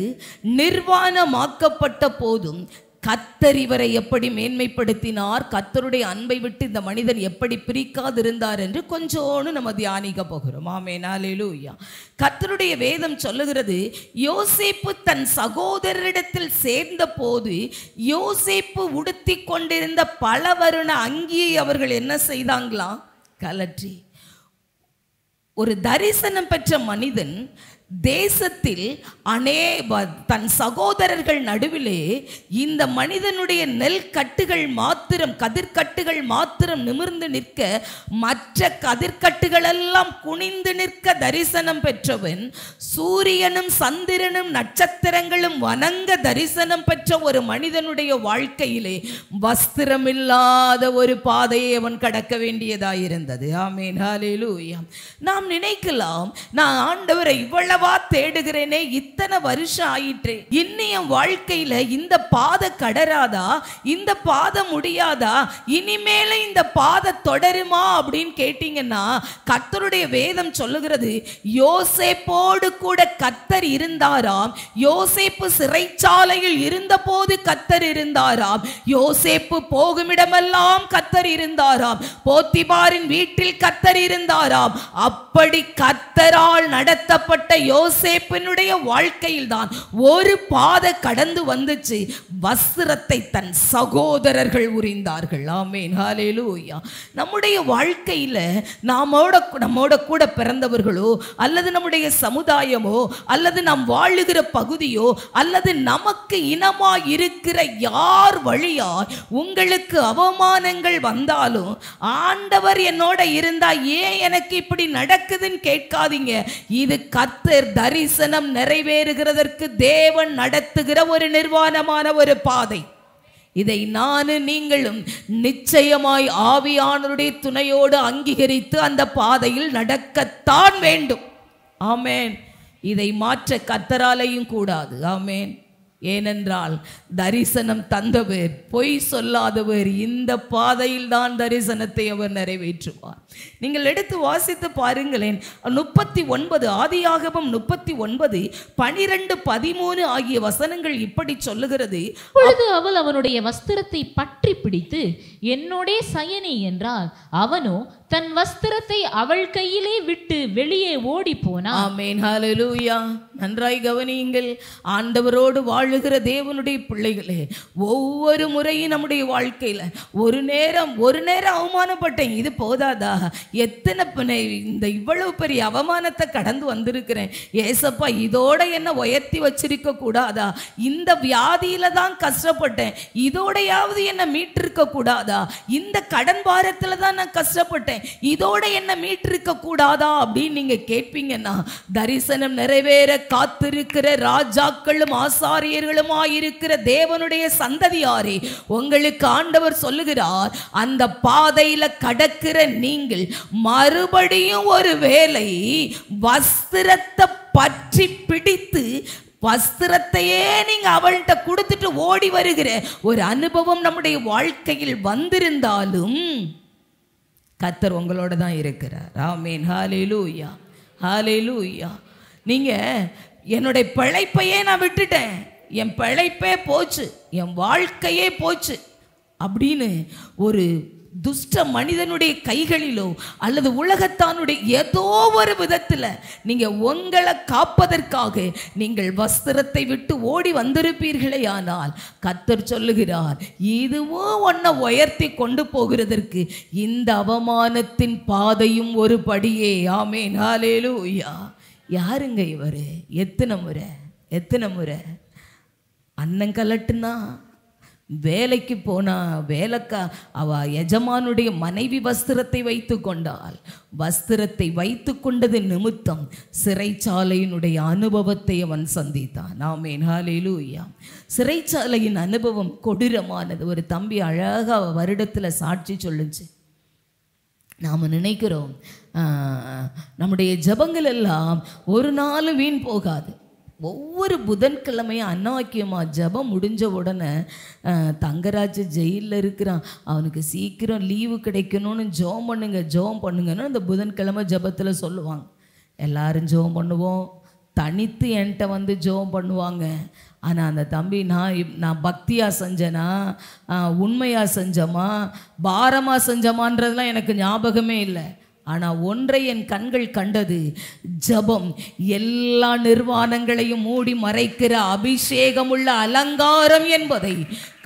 நிர்வாணமாக்கப்பட்ட போதும் கர்த்தர் இவரை எப்படி மேன்மைப்படுத்தினார், கர்த்தருடைய அன்பை விட்டு இந்த மனிதன் எப்படி பிரிக்காதிருந்தார் என்று கொஞ்சோன்னு நம்ம தியானிக்க போகிறோம். ஆமென், ஹல்லேலூயா. கர்த்தருடைய வேதம் சொல்லுகிறது, யோசேப்பு தன் சகோதரரிடத்தில் சேர்ந்த போது யோசேப்பு உடுத்தி கொண்டிருந்த பல வருண அங்கியை அவர்கள் என்ன செய்தாங்களாம்? கலற்றி. ஒரு தரிசனம் பெற்ற மனிதன் தேசத்தில் தன் சகோதரர்கள் நடுவிலே இந்த மனிதனுடைய நெல் கட்டுகள் மாத்திரம், கதிர்கட்டுகள் மாத்திரம் நிமிர்ந்து நிற்க, மற்ற கதிர்கட்டுகள் எல்லாம் குனிந்து நிற்க தரிசனம் பெற்றவன், சூரியனும் சந்திரனும் நட்சத்திரங்களும் வணங்க தரிசனம் பெற்ற ஒரு மனிதனுடைய வாழ்க்கையிலே வஸ்திரமில்லாத ஒரு பாதையை அவன் கடக்க வேண்டியதாயிருந்தது. ஆமென், ஹல்லேலூயா. நாம் நினைக்கலாம், நான் ஆண்டவரை இவ்வளவா தேடுகிறேனே, இத்தனை வருஷம் ஆயிற்று, இன்னும் என் வாழ்க்கையில இந்த பாதை கடராதா, இந்த பாதை முடியாதா, இனிமேல இந்த பாதை தொடருமா அப்படின்னு கேட்டீங்கன்னா, கர்த்தருடைய வேதம் சொல்லுகிறது, யோசேப்போடு கூட கர்த்தர் இருந்தாராம். யோசேப்பு சிறைச்சாலையில் இருந்த போது கர்த்தர் இருந்தாராம். யோசேப்பு போகுமிடமெல்லாம் கர்த்தர் இருந்தாராம். போத்திபாரின் வீட்டில் கர்த்தர் இருந்தாராம். அப்படி கர்த்தரால் நடத்தப்பட்ட யோசேப்பினுடைய வாழ்க்கையில் தான் ஒரு பாதை கடந்து வந்துச்சு. வஸ்திரத்தை தன் சகோதரர்கள் உரிந்தார்கள். ஆமென், ஹல்லேலூயா. நம்முடைய வாழ்க்கையில நம்மோட கூட பிறந்தவர்களோ அல்லது நம்முடைய சமுதாயமோ அல்லது நாம் வாழுகிற பகுதியோ அல்லது நமக்கு இனமா இருக்கிற யார் வழியாய் உங்களுக்கு அவமானங்கள் வந்தாலும், ஆண்டவர் என்னோட இருந்தா ஏன் எனக்கு இப்படி நடக்குதுன்னு கேட்காதீங்க. இது கர்த்தர் தரிசனம் நிறைவேறுகிறதற்கு தேவன் நடத்துகிற ஒரு நிர்வாணமான ஒரு பாதை. இதை நானும் நீங்களும் நிச்சயமாய் ஆவியானவருடைய துணையோடு அங்கீகரித்து அந்த பாதையில் நடக்கத்தான் வேண்டும். ஆமென். இதை மாற்ற கர்த்தராலேயும் கூடாது. ஆமென். ஏனென்றால் தரிசனம் தந்தவர், பொய் சொல்லாதவர், இந்த பாதையில் தான் தரிசனத்தை அவர் நிறைவேற்றுவார். நீங்கள் எடுத்து வாசித்து பாருங்களேன். 39 ஆதியாகமம் 39 12 13 ஆகிய வசனங்கள் இப்படி சொல்லுகிறது. அப்பொழுது அவள் அவனுடைய வஸ்திரத்தை பற்றி பிடித்து என்னோடே சயனி என்றால், அவனோ தன் வஸ்திரத்தை அவள் கையிலே விட்டு வெளியே ஓடி போனான். ஆமென், ஹல்லேலூயா. நன்றாய் கவனியுங்கள். ஆண்டவரோடு வாழுகிற தேவனுடைய பிள்ளைகளே, ஒவ்வொரு முறையும் நம்முடைய வாழ்க்கையில ஒரு நேரம் அவமானப்பட்டேன், இது போதாதா, எத்தனை இந்த இவ்வளவு பெரிய அவமானத்தை கடந்து வந்திருக்கிறேன், ஏசப்பா இதோட என்ன உயர்த்தி வச்சிருக்க கூடாதா, இந்த வியாதியில தான் கஷ்டப்பட்டேன், இதோடையாவது என்ன மீட்டிருக்க கூடாதா, இந்த கடன் பாரத்துல தான் நான் கஷ்டப்பட்டேன், இதோட என்ன மீட்டிருக்க கூடாதா அப்படின்னு நீங்க கேட்பீங்கன்னா, தரிசனம் நிறைவேற காத்திருக்கிற ராஜாக்களும் ஆசாரியர்களுமாயிருக்கிற தேவனுடைய சந்ததியாரே, உங்களுக்கு ஆண்டவர் சொல்லுகிறார், அந்த பாதையில கடக்கிற நீங்கள் மறுபடியும் ஒரு வேளை வஸ்திரத்தை பற்றி பிடித்து வஸ்திரத்தையே நீங்க அவள்கிட்ட கொடுத்துட்டு ஓடி வருகிற ஒரு அனுபவம் நம்முடைய வாழ்க்கையில் வந்திருந்தாலும் கர்த்தர் உங்களோட தான் இருக்கிறார். ஆமென், ஹல்லேலூயா, ஹல்லேலூயா. நீங்க என்னுடைய பிழைப்பையே நான் விட்டுட்டேன், என் பிழைப்பே போச்சு, என் வாழ்க்கையே போச்சு அப்படின்னு ஒரு துஷ்ட மனிதனுடைய கைகளிலோ அல்லது உலகத்தானுடைய ஏதோ ஒரு விதத்தில் நீங்க உங்களை காப்பதற்காக நீங்கள் வஸ்திரத்தை விட்டு ஓடி வந்திருப்பீர்களே, ஆனால் கர்த்தர் சொல்லுகிறார், இதுவும் உன்னை உயர்த்தி கொண்டு போகிறதற்கு இந்த அவமானத்தின் பாதையும் ஒரு படியே. ஆமென், ஹல்லேலூயா. யாருங்க இவரு? எத்தனை முறை அண்ணன் கலட்டுனா, வேலைக்கு போனா அவ எஜமானுடைய மனைவி வஸ்திரத்தை வைத்து கொண்டாள். வஸ்திரத்தை வைத்து கொண்டது நிமித்தம் சிறைச்சாலையினுடைய அனுபவத்தை அவன் சந்தித்தான். ஆமென், ஹல்லேலூயா. சிறைச்சாலையின் அனுபவம் கொடூரமானது. ஒரு தம்பி அழகா வருடத்துல சாட்சி சொல்லுச்சு. நாம் நினைக்கிறோம் நம்முடைய ஜெபங்கள் எல்லாம் ஒரு நாளும் வீண் போகாது. ஒவ்வொரு புதன்கிழமையும் அன்னாக்கியமா ஜெபம் முடிஞ்ச உடனே தங்கராஜ் ஜெயிலில் இருக்கிறான், அவனுக்கு சீக்கிரம் லீவு கிடைக்கணும்னு ஜெபம் பண்ணுங்கன்னு அந்த புதன்கிழமை ஜெபத்தில் சொல்லுவாங்க. எல்லாரும் ஜெபம் பண்ணுவோம், தனித்து என்கிட்ட வந்து ஜெபம் பண்ணுவாங்க. ஆனால் அந்த தம்பி நான் பக்தியாக செஞ்சேனா, உண்மையாக செஞ்சோமா, பாரமாக செஞ்சோமான்றதுலாம் எனக்கு ஞாபகமே இல்லை. ஆனால் ஒன்றை என் கண்கள் கண்டது, ஜெபம் எல்லா நிர்வாணங்களையும் மூடி மறைக்கிற அபிஷேகமுள்ள அலங்காரம் என்பதை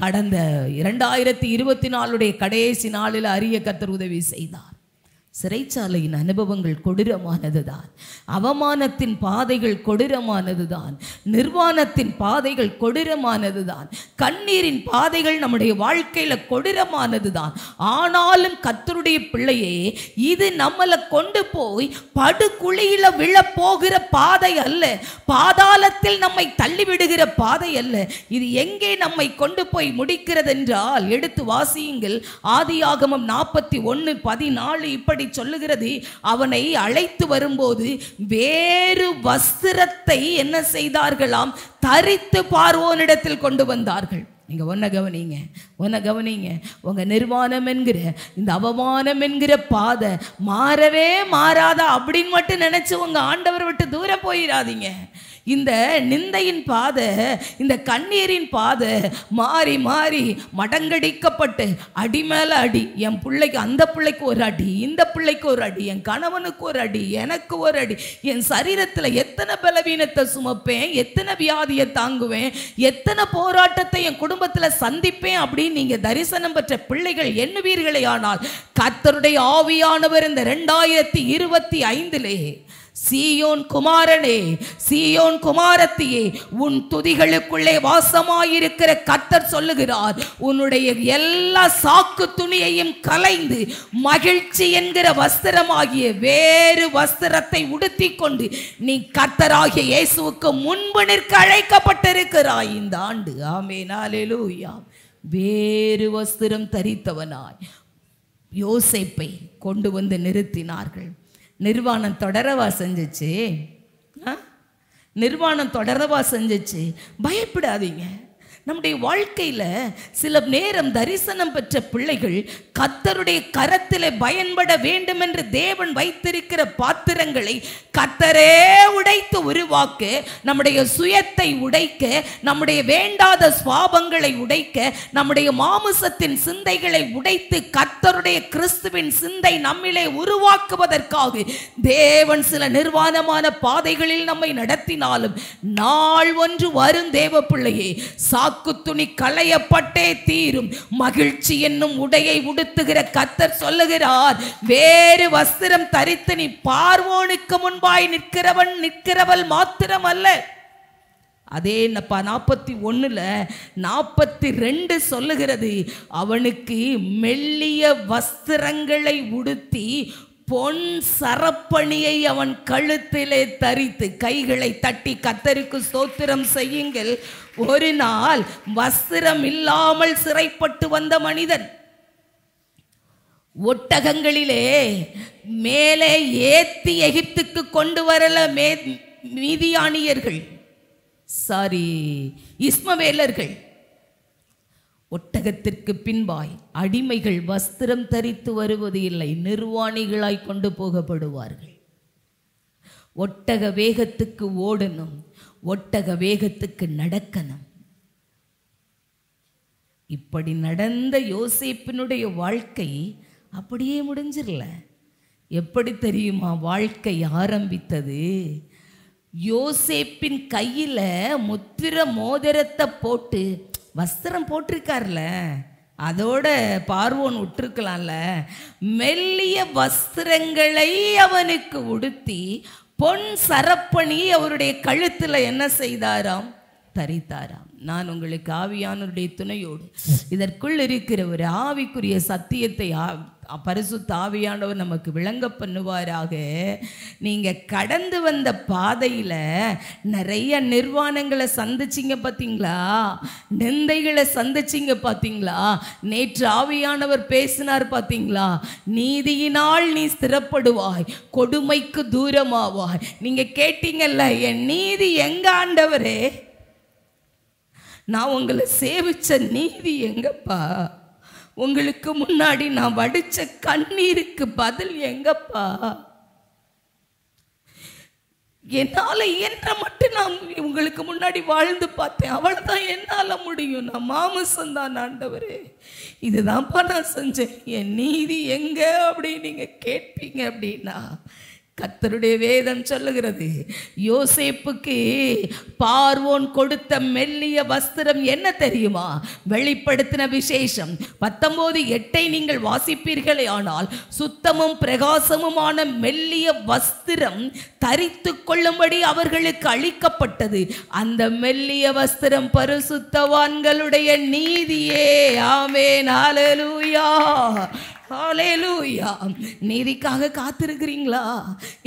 கடந்த 2024 கடைசி நாளில் அறிய கர்த்தர் உதவி செய்தார். சிறைச்சாலையின் அனுபவங்கள் கொடூரமானதுதான். அவமானத்தின் பாதைகள் கொடூரமானதுதான். நிர்வாணத்தின் பாதைகள் கொடூரமானதுதான். கண்ணீரின் பாதைகள் நம்முடைய வாழ்க்கையில கொடூரமானதுதான். ஆனாலும் கர்த்தருடைய பிள்ளையே, இது நம்மளை கொண்டு போய் படுகுழியில விழ போகிற பாதை அல்ல, பாதாளத்தில் நம்மை தள்ளிவிடுகிற பாதை அல்ல. இது எங்கே நம்மை கொண்டு போய் முடிக்கிறது என்றால், எடுத்து வாசியுங்கள். ஆதியாகமம் 41:14 இப்படி சொல்லுகிறது, அவனை அழைத்து வரும்போது வேறு வஸ்திரத்தை என்ன செய்தார்களாம், தரித்து பார்வோனிடத்தில் கொண்டு வந்தார்கள். நீங்க ஒன்ன கவனிங்க, உங்க நிர்வாணம் என்கிற இந்த அவமானம் என்கிற பாதை மாறவே மாறாதா அப்படின்னு மட்டும் நினைச்சு உங்க ஆண்டவரை விட்டு தூரம் போயிடாதீங்க. இந்த நிந்தையின் பாதை, இந்த கண்ணீரின் பாதை மாறி மாறி மடங்கடிக்கப்பட்டு அடி மேல அடி, என் பிள்ளைக்கு அந்த பிள்ளைக்கு ஒரு அடி, இந்த பிள்ளைக்கு ஒரு அடி, என் கணவனுக்கு ஒரு அடி, எனக்கு ஒரு அடி, என் சரீரத்துல எத்தனை பலவீனத்தை சுமப்பேன், எத்தனை வியாதியை தாங்குவேன், எத்தனை போராட்டத்தை என் குடும்பத்துல சந்திப்பேன் அப்படின்னு நீங்க தரிசனம் பெற்ற பிள்ளைகள் எண்ணுவீர்களே. ஆனால் கர்த்தருடைய ஆவியானவர் இந்த 2025 சீயோன் குமாரனே, சீயோன் குமாரத்தியே, உன் துதிகளுக்குள்ளே வாசமாயிருக்கிற கர்த்தர் சொல்லுகிறார், உன்னுடைய எல்லா சாக்கு துணியையும் கலைந்து மகிழ்ச்சி என்கிற வஸ்திரமாகிய வேறு வஸ்திரத்தை உடுத்தி கொண்டு நீ கர்த்தராகிய இயேசுவுக்கு முன்பு நிற்க அழைக்கப்பட்டிருக்கிறாய் இந்த ஆண்டு. ஆமென், ஹல்லேலூயா. வேறு வஸ்திரம் தரித்தவனாய் யோசேப்பை கொண்டு வந்து நிறுத்தினார்கள். நிர்வாணம் தொடரவா செஞ்சிச்சு? நிர்வாணம் தொடரவா செஞ்சிச்சு? பயப்படாதீங்க. நம்முடைய வாழ்க்கையில சில நேரம் தரிசனம் பெற்ற பிள்ளைகள் கர்த்தருடைய கரத்திலே பயன்பட வேண்டும் என்று தேவன் வைத்திருக்கிற பாத்திரங்களை கர்த்தரே உடைத்து உருவாக்க, நம்முடைய சுயத்தை உடைக்க, நம்முடைய வேண்டாத சுவாபங்களை உடைக்க, நம்முடைய மாமிசத்தின் சிந்தைகளை உடைத்து கர்த்தருடைய கிறிஸ்துவின் சிந்தை நம்மிலே உருவாக்குவதற்காக தேவன் சில நிர்வாணமான பாதைகளில் நம்மை நடத்தினாலும் நாள் ஒன்று வரும் தேவ பிள்ளையே, சாக்கு துணி களையப்பட்டே தீரும். மகிழ்ச்சி என்னும் உடையை உடுத்துகிற கர்த்தர் சொல்லுகிறார், வேறு வஸ்திரம் தரித்து நீ பார்வோனுக்கு முன்பாய் நிற்கிறவள் மாத்திரம் அல்ல. அதே 41:42 சொல்லுகிறது, அவனுக்கு மெல்லிய வஸ்திரங்களை உடுத்தி பொன் சரப்பணியை அவன் கழுத்திலே தரித்து, கைகளை தட்டி கர்த்தருக்கு ஸ்தோத்திரம் செய்யுங்கள். ஒரு நாள் வஸ்திரம் இல்லாமல் சிறைப்பட்டு வந்த மனிதன் ஒட்டகங்களிலே மேலே ஏத்தி எகிப்துக்கு கொண்டு வரல மீதியானியர்கள், இஸ்மவேலர்கள். ஒட்டகத்திற்கு பின்பாய் அடிமைகள் வஸ்திரம் தரித்து வருவது இல்லை, நிர்வாணிகளாய் கொண்டு போகப்படுவார்கள். ஒட்டக வேகத்துக்கு ஓடணும், ஒட்டக வேகத்துக்கு நடக்கணும். இப்படி நடந்த யோசேப்பினுடைய வாழ்க்கை அப்படியே முடிஞ்சிடல. எப்படி தெரியுமா வாழ்க்கை ஆரம்பித்தது? யோசேப்பின் கையில முத்திர மோதிரத்தை போட்டு, வஸ்திரம் போட்டிருக்கார்ல, அதோட பார்வோன் விட்டுருக்கலாம்ல, மெல்லிய வஸ்திரங்களை அவனுக்கு உடுத்தி பொன் சரப்பணி அவருடைய கழுத்துல என்ன செய்தாராம்? தரித்தாராம். நான் உங்களுக்கு ஆவியானவருடைய துணையோடு இதற்குள் இருக்கிற ஒரு ஆவிக்குரிய சத்தியத்தை பரிசுத்த ஆவியானவர் நமக்கு விளங்க பண்ணுவாராக. நீங்க கடந்து வந்த பாதையில நிறைய நிர்வாணங்களை சந்திச்சிங்க பார்த்தீங்களா, நிந்தைகளை சந்திச்சிங்க பார்த்தீங்களா, நேற்று ஆவியானவர் பேசினார் பார்த்தீங்களா, நீதியினால் நீ ஸ்திரப்படுவாய், கொடுமைக்கு தூரமாவாய். நீங்க கேட்டீங்கல்ல, என் நீதி எங்க ஆண்டவரே, நான் உங்களை சேவிச்ச நீதி எங்கப்பா, உங்களுக்கு முன்னாடி நான் வடிச்ச கண்ணீருக்கு பதில் எங்கப்பா, என்னால என்ற மட்டும் நான் உங்களுக்கு முன்னாடி வாழ்ந்து பார்த்தேன், அவ்வளவுதான் என்னால முடியும், நான் மாமிசம் தான் ஆண்டவரே, இதுதான்ப்பா நான் செஞ்சேன், என் நீதி எங்க அப்படின்னு நீங்க கேட்பீங்க அப்படின்னா, கர்த்தருடைய வேதம் சொல்லுகிறது, யோசேப்புக்கு பார்வோன் கொடுத்த மெல்லிய வஸ்திரம் என்ன தெரியுமா? வெளிப்படுத்தின விசேஷம் 19:8 நீங்கள் வாசிப்பீர்களே ஆனால், சுத்தமும் பிரகாசமுமான மெல்லிய வஸ்திரம் தரித்து கொள்ளும்படி அவர்களுக்கு அளிக்கப்பட்டது. அந்த மெல்லிய வஸ்திரம் பரிசுத்தவான்களுடைய நீதியே. ஆமென், ஹல்லேலூயா, ஹல்லேலூயா. நீதிக்காக காத்திருக்கிறீங்களா?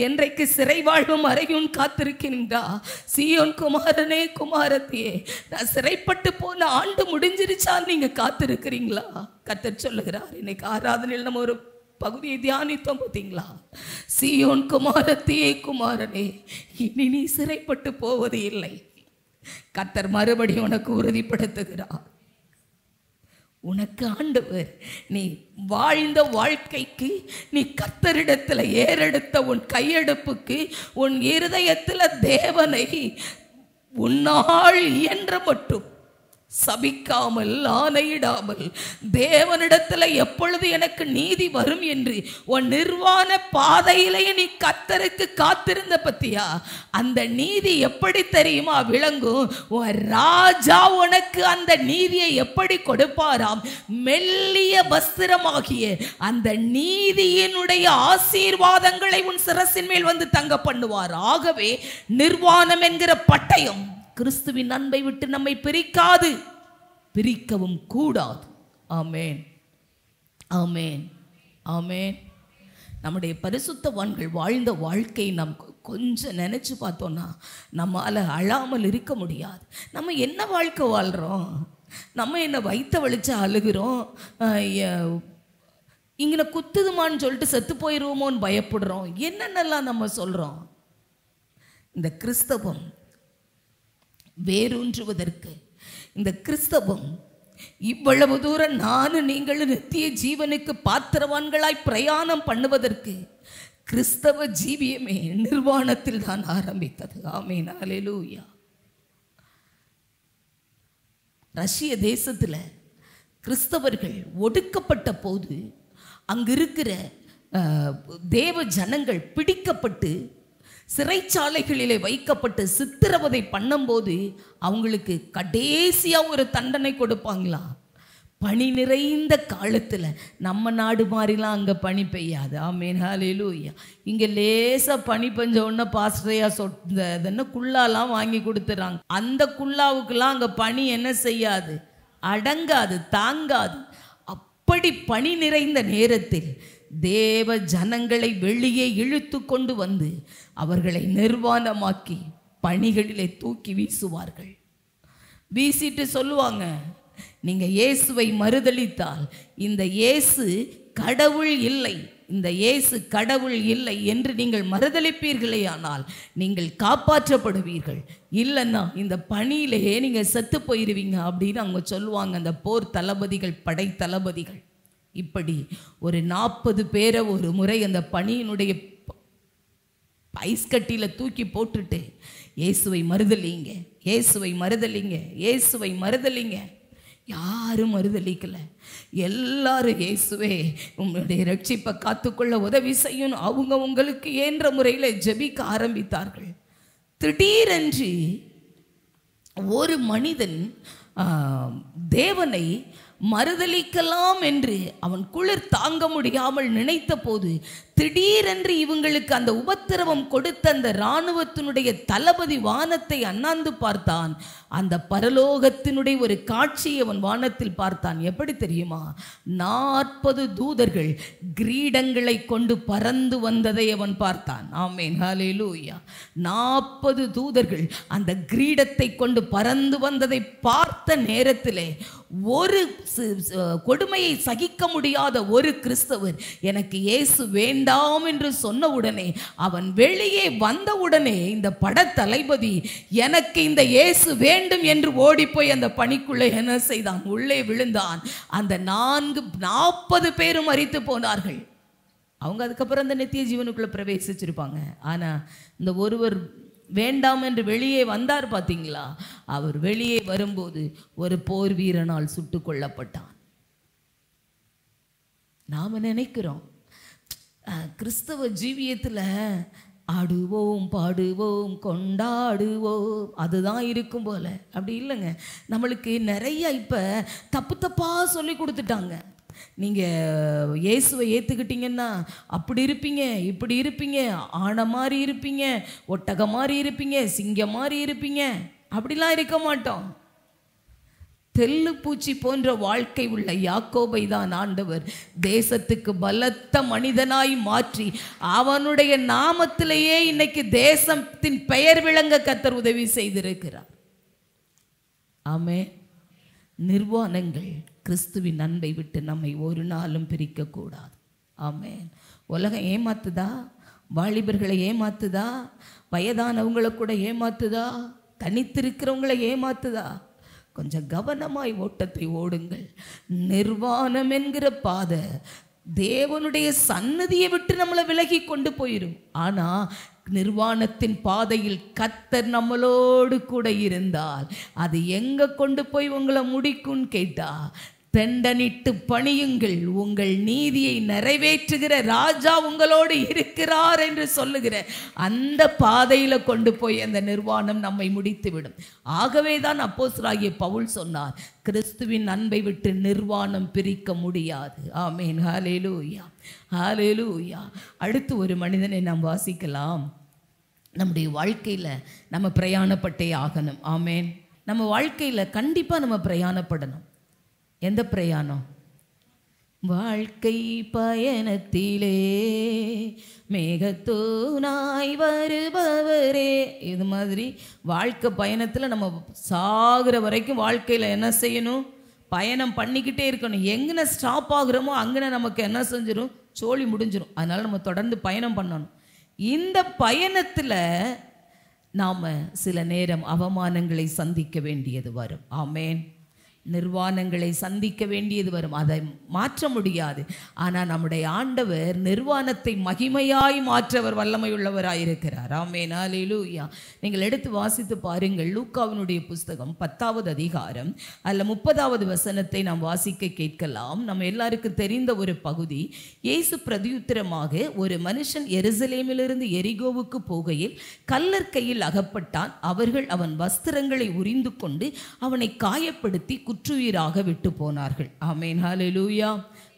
என்றைக்கு சிறை வாழ்வும் அறையும் காத்திருக்கிறீங்களா? சீயோன் குமாரனே குமாரத்தியே, நான் சிறைப்பட்டு போன ஆண்டு முடிஞ்சிருச்சா நீங்க காத்திருக்கிறீங்களா? கர்த்தர் சொல்லுகிறார். இன்னைக்கு ஆராதனையில் நம்ம ஒரு பகுதியை தியானித்தோம் பார்த்தீங்களா? சீயோன் குமாரத்தியே குமாரனே, இனி நீ சிறைப்பட்டு போவது இல்லை. கர்த்தர் மறுபடியும் உனக்கு உறுதிப்படுத்துகிறார். உனக்கு ஆண்டவர் நீ வாழ்ந்த வாழ்க்கைக்கு, நீ கர்த்தரிடத்தில் ஏறெடுத்த உன் கையெடுப்புக்கு, உன் இருதயத்தில் தேவனை உன்னால் இயன்ற மட்டும் சபிக்காமல் ஆணையிடாமல், தேவனிடத்தில் எப்பொழுது எனக்கு நீதி வரும் என்று உன் நிர்வாண பாதையிலேயே நீ கர்த்தருக்கு காத்திருந்த பத்தியா, அந்த நீதி எப்படி தெரியுமா விளங்கும்? உன் ராஜா உனக்கு அந்த நீதியை எப்படி கொடுப்பாராம்? மெல்லிய வஸ்திரமாகிய அந்த நீதியினுடைய ஆசீர்வாதங்களை உன் சிரசின் மேல் வந்து தங்க பண்ணுவார். ஆகவே நிர்வாணம் என்கிற பட்டயம் கிறிஸ்துவின் அன்பை விட்டு நம்மை பிரிக்காது, பிரிக்கவும் கூடாது. ஆமென், ஆமென், ஆமென். நம்முடைய பரிசுத்தவான்கள் வாழ்ந்த வாழ்க்கை நாம் கொஞ்சம் நினைச்சு பார்த்தோம்னா நம்மால அழாமல் இருக்க முடியாது. நம்ம என்ன வாழ்க்கை வாழ்றோம்? நம்ம என்ன வயிற்ற வலிச்சு அழுகிறோம், இங்கே குத்துதுமான்னு சொல்லிட்டு செத்து போயிடுவோமோன்னு பயப்படுறோம், என்னென்னலாம் நம்ம சொல்றோம். இந்த கிறிஸ்தவம் வேரூன்றுவதற்கு, இந்த கிறிஸ்தவம் இவ்வளவு தூரம் நானும் நீங்களும் நித்திய ஜீவனுக்கு பாத்திரவான்களாய் பிரயாணம் பண்ணுவதற்கு கிறிஸ்தவ ஜீவியமே நிர்வாணத்தில் தான் ஆரம்பித்தது. ஆமென், ஹல்லேலூயா. ரஷ்ய தேசத்தில் கிறிஸ்தவர்கள் ஒடுக்கப்பட்ட போது அங்கிருக்கிற தேவ ஜனங்கள் பிடிக்கப்பட்டு சிறைச்சாலைகளிலே வைக்கப்பட்டு சித்திரவதை பண்ணும்போது அவங்களுக்கு கடைசியா ஒரு தண்டனை கொடுப்பாங்களா? பனி நிறைந்த காலத்தில். நம்ம நாடு மாதிரிலாம் அங்கே பனி பெய்யாது. ஆமென், ஹல்லேலூயா. இங்கே லேசாக பனி பெஞ்ச உடனே பாஸ்டரையா சொன்ன குல்லாலாம் வாங்கி கொடுத்துறாங்க. அந்த குல்லாவுக்கெல்லாம் அங்கே பனி என்ன செய்யாது? அடங்காது, தாங்காது. அப்படி பனி நிறைந்த நேரத்தில் தேவ ஜனங்களை வெளியே இழுத்து கொண்டு வந்து அவர்களை நிர்வாணமாக்கி பணிகளிலே தூக்கி வீசுவார்கள். வீசிட்டு சொல்லுவாங்க, நீங்க இயேசுவை மறுதலித்தால் இந்த இயேசு கடவுள் இல்லை, இந்த இயேசு கடவுள் இல்லை என்று நீங்கள் மறுதலிப்பீர்களே ஆனால் நீங்கள் காப்பாற்றப்படுவீர்கள், இல்லைன்னா இந்த பணியிலேயே நீங்க செத்து போயிருவீங்க அப்படின்னு அவங்க சொல்லுவாங்க. அந்த போர் தளபதிகள், படை தளபதிகள். இப்படி ஒரு 40 பேரை ஒரு முறை அந்த பணியினுடைய ஐஸ் கட்டியில் தூக்கி போட்டுட்டு இயேசுவை மறுதலிங்க, இயேசுவை மறுதலிங்க, இயேசுவை மறுதலிங்க. யாரும் மறுதலிக்கல. எல்லாரும் இயேசுவே உங்களுடைய ரட்சிப்பை காத்துக்கொள்ள உதவி செய்யணும் அவங்க உங்களுக்கு ஏன்ற முறையில் ஜெபிக்க ஆரம்பித்தார்கள். திடீரென்று ஒரு மனிதன் தேவனை மறுதலிக்கலாம் என்று அவன் குளிர் தாங்க முடியாமல் நினைத்த போது திடீரென்று இவங்களுக்கு அந்த உபத்திரவம் கொடுத்த அந்த இராணுவத்தினுடைய தளபதி வானத்தை அண்ணாந்து பார்த்தான். அந்த பரலோகத்தினுடைய ஒரு காட்சியை அவன் வானத்தில் பார்த்தான். எப்படி தெரியுமா? 40 தூதர்கள் கிரீடங்களை கொண்டு பறந்து வந்ததை அவன் பார்த்தான். ஆமென், ஹல்லேலூயா. 40 தூதர்கள் அந்த கிரீடத்தை கொண்டு பறந்து வந்ததை பார்த்த நேரத்திலே ஒரு கொடுமையை சகிக்க முடியாத ஒரு கிறிஸ்தவர் எனக்கு இயேசு வேண்டாம் என்று சொன்ன உடனே, அவன் வெளியே வந்த உடனே இந்த படத்தளபதி எனக்கு இந்த இயேசு வேண்டும் என்று ஓடிப்போய் அந்த பணிக்குள்ளே என்ன செய்தான்? உள்ளே விழுந்தான். அந்த 40 பேரும் மரித்து போனார்கள். அவங்க அதுக்கப்புறம் அந்த நித்திய ஜீவனுக்குள்ள பிரவேசிச்சிருப்பாங்க. ஆனா இந்த ஒருவர் வேண்டாம் என்று வெளியே வந்தார் பார்த்தீங்களா? அவர் வெளியே வரும்போது ஒரு போர் வீரனால் சுட்டு கொல்லப்பட்டான். நாம நினைக்கிறோம் கிறிஸ்தவ ஜீவியத்தில் ஆடுவோம், பாடுவோம், கொண்டாடுவோம், அதுதான் இருக்கும் போல. அப்படி இல்லைங்க. நம்மளுக்கு நிறைய இப்போ தப்பாக சொல்லி கொடுத்துட்டாங்க. நீங்கள் இயேசுவை ஏற்றுக்கிட்டீங்கன்னா அப்படி இருப்பீங்க, இப்படி இருப்பீங்க, ஆனை மாதிரி இருப்பீங்க, ஒட்டகம் மாதிரி இருப்பீங்க, சிங்கம் மாதிரி இருப்பீங்க. அப்படிலாம் இருக்க மாட்டோம். தெல்லு பூச்சி போன்ற வாழ்க்கை உள்ள யாக்கோபை தான் ஆண்டவர் தேசத்துக்கு பலத்த மனிதனாய் மாற்றி அவனுடைய நாமத்திலேயே இன்னைக்கு தேசத்தின் பெயர் விளங்க கர்த்தர் உதவி செய்திருக்கிறார். ஆமே. நிர்வாணங்கள் கிறிஸ்துவின் அன்பை விட்டு நம்மை ஒரு நாளும் பிரிக்க கூடாது. ஆமென். உலகம் ஏமாத்துதா? வாலிபர்களை ஏமாத்துதா? வயதானவங்களை கூட ஏமாத்துதா? தனித்திருக்கிறவங்களை ஏமாத்துதா? கொஞ்சம் கவனமாய் ஓட்டத்தை ஓடுங்கள். நிர்வாணம் என்கிற பாதை தேவனுடைய சன்னதியை விட்டு நம்மளை விலகி கொண்டு போயிடும். ஆனா நிர்வாணத்தின் பாதையில் கர்த்தர் நம்மளோடு கூட இருந்தால் அது எங்க கொண்டு போய் உங்களை முடிக்கும்னு கேட்டா, தெண்டனிட்டு பணியுங்கள், உங்கள் நீதியை நிறைவேற்றுகிற ராஜா உங்களோடு இருக்கிறார் என்று சொல்லுகிற அந்த பாதையில கொண்டு போய் அந்த நிர்வாணம் நம்மை முடித்துவிடும். ஆகவே தான் அப்போஸ்தலனாகிய பவுல் சொன்னார், கிறிஸ்துவின் அன்பை விட்டு நிர்வாணம் பிரிக்க முடியாது. ஆமென், ஹல்லேலூயா, ஹல்லேலூயா. அடுத்து ஒரு மனிதனை நாம் வாசிக்கலாம். நம்முடைய வாழ்க்கையில் நம்ம பிரயாணப்பட்டே ஆகணும். ஆமென். நம்ம வாழ்க்கையில் கண்டிப்பாக நம்ம பிரயாணப்படணும். எந்த பிரயாணம்? வாழ்க்கை பயணத்திலே மேகத்தூணாய் வருபவரே. இது மாதிரி வாழ்க்கை பயணத்தில் நம்ம சாகிற வரைக்கும் வாழ்க்கையில் என்ன செய்யணும்? பயணம் பண்ணிக்கிட்டே இருக்கணும். எங்கே ஸ்டாப் ஆகுறோமோ அங்கே நமக்கு என்ன செஞ்சிடும்? சோழி முடிஞ்சிடும். அதனால் நம்ம தொடர்ந்து பயணம் பண்ணணும். இந்த பயணத்தில் நாம் சில நேரம் அவமானங்களை சந்திக்க வேண்டியது வரும். ஆமென். நிர்வாணங்களை சந்திக்க வேண்டியது வரும். அதை மாற்ற முடியாது. ஆனால் நம்முடைய ஆண்டவர் நிர்வாணத்தை மகிமையாய் மாற்றவர் வல்லமையுள்ளவராய் இருக்கிறார். ஆமென், ஹல்லேலூயா. நீங்கள் எடுத்து வாசித்து பாருங்கள். லூக்காவினுடைய புஸ்தகம் 10வது அதிகாரம் அதில் 30வது வசனத்தை நாம் வாசிக்க கேட்கலாம். நம்ம எல்லாருக்கும் தெரிந்த ஒரு பகுதி. இயேசு பிரதியுத்தரமாக, ஒரு மனுஷன் எருசலேமிலிருந்து எரிகோவுக்கு போகையில் கல்லர் கையில் அகப்பட்டான். அவர்கள் அவன் வஸ்திரங்களை உரிந்து கொண்டு அவனை காயப்படுத்தி குற்றுயிராக விட்டு போனார்கள். ஆமென், ஹல்லேலூயா,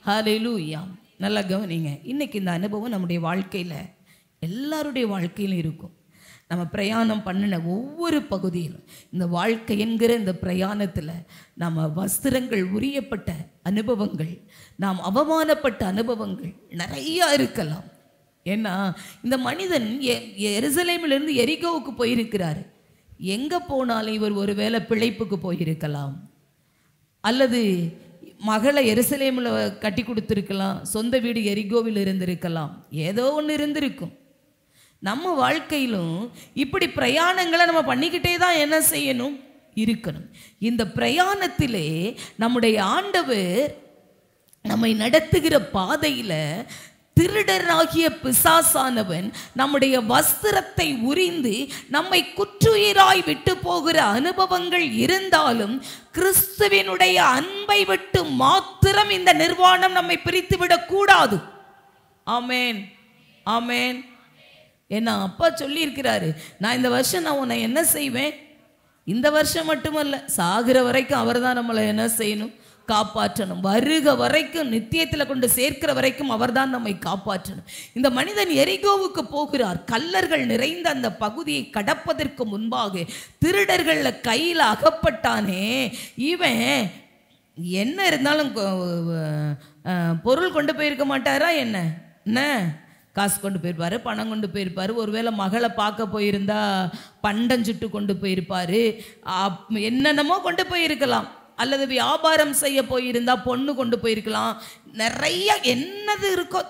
ஹல்லேலூயா. நல்லா கவனிங்க. இன்னைக்கு இந்த அனுபவம் நம்முடைய வாழ்க்கையில் எல்லாருடைய வாழ்க்கையிலும் இருக்கும். நம்ம பிரயாணம் பண்ணின ஒவ்வொரு பகுதியிலும் இந்த வாழ்க்கை என்கிற இந்த பிரயாணத்தில் நம்ம வஸ்திரங்கள் உரியப்பட்ட அனுபவங்கள், நாம் அவமானப்பட்ட அனுபவங்கள் நிறையா இருக்கலாம். ஏன்னா இந்த மனிதன் எருசலேமிலிருந்து எரிகோவுக்கு போயிருக்கிறாரு. எங்கே போனாலும் இவர் ஒருவேளை பிழைப்புக்கு போயிருக்கலாம், அல்லது மகளை எருசலேமில் கட்டி கொடுத்துருக்கலாம், சொந்த வீடு எரிகோவில் இருந்திருக்கலாம், ஏதோ ஒன்று இருந்திருக்கும். நம்ம வாழ்க்கையிலும் இப்படி பிரயாணங்களை நம்ம பண்ணிக்கிட்டே தான் என்ன செய்யணும்? இருக்கணும். இந்த பிரயாணத்திலே நம்முடைய ஆண்டவர் நம்மை நடத்துகிற பாதையில் திருடராகிய பிசாசானவன் நம்முடைய வஸ்திரத்தை உரிந்து நம்மை குற்றுயிராய் விட்டு போகிற அனுபவங்கள் இருந்தாலும் கிறிஸ்துவினுடைய அன்பை விட்டு மாத்திரம் இந்த நிர்வாணம் நம்மை பிரித்து விடக்கூடாது. ஆமென், ஆமென். ஏன்னா அப்பா சொல்லியிருக்கிறாரு, நான் இந்த வருஷம் நான் உன்னை என்ன செய்வேன்? இந்த வருஷம் மட்டுமல்ல, சாகிற வரைக்கும் அவர் தான் நம்மளை என்ன செய்யணும்? காப்பாற்றணும். வருக வரைக்கும், நித்தியத்தில் கொண்டு சேர்க்கிற வரைக்கும் அவர்தான் நம்மை காப்பாற்றணும். இந்த மனிதன் எரிகோவுக்கு போகிறார். கல்லர்கள் நிறைந்த அந்த பகுதியை கடப்பதற்கு முன்பாக திருடர்கள் கையில் அகப்பட்டானே. இவன் என்ன இருந்தாலும் பொருள் கொண்டு போயிருக்க மாட்டாரா? என்ன காசு கொண்டு போயிருப்பாரு, பணம் கொண்டு போயிருப்பாரு. ஒருவேளை மகளை பார்க்க போயிருந்தா பண்டஞ்சுட்டு கொண்டு போயிருப்பாரு. என்னென்னமோ கொண்டு போயிருக்கலாம். அல்லது வியாபாரம் செய்ய போயிருந்தா பொண்ணு கொண்டு போயிருக்கலாம். நிறைய என்னது இருக்கோ,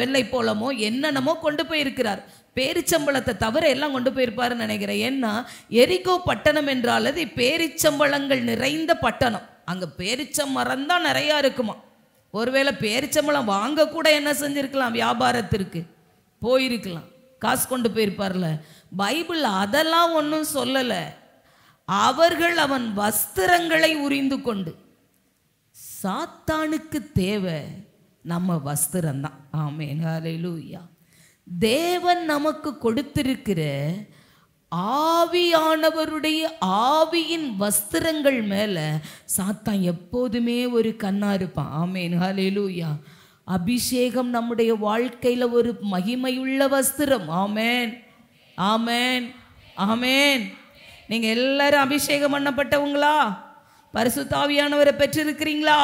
வெள்ளை போலமோ என்னென்னமோ கொண்டு போயிருக்கிறார். பேரிச்சம்பழத்தை தவிர எல்லாம் கொண்டு போயிருப்பாருன்னு நினைக்கிறேன். ஏன்னா எரிகோ பட்டணம் என்றால் அது பேரிச்சம்பழங்கள் நிறைந்த பட்டணம். அங்கே பேரிச்சம் மரம் தான் நிறையா இருக்குமா. ஒருவேளை பேரிச்சம்பழம் வாங்க கூட என்ன செஞ்சிருக்கலாம், வியாபாரத்திற்கு போயிருக்கலாம், காசு கொண்டு போயிருப்பார்ல. பைபிள் அதெல்லாம் ஒன்றும் சொல்லலை. அவர்கள் அவன் வஸ்திரங்களை உரிந்து கொண்டு, சாத்தானுக்கு தேவை நம்ம வஸ்திரம்தான். ஆமென், ஹல்லேலூயா. தேவன் நமக்கு கொடுத்திருக்கிற ஆவியானவருடைய ஆவியின் வஸ்திரங்கள் மேல சாத்தான் எப்போதுமே ஒரு கண்ணா இருப்பான். ஆமென், ஹல்லேலூயா. அபிஷேகம் நம்முடைய வாழ்க்கையில ஒரு மகிமையுள்ள வஸ்திரம். ஆமென், ஆமென், ஆமென். நீங்க எல்லாரும் அபிஷேகம் பண்ணப்பட்டவங்களா? பரிசுத்த ஆவியானவரை பெற்றிருக்கிறீங்களா?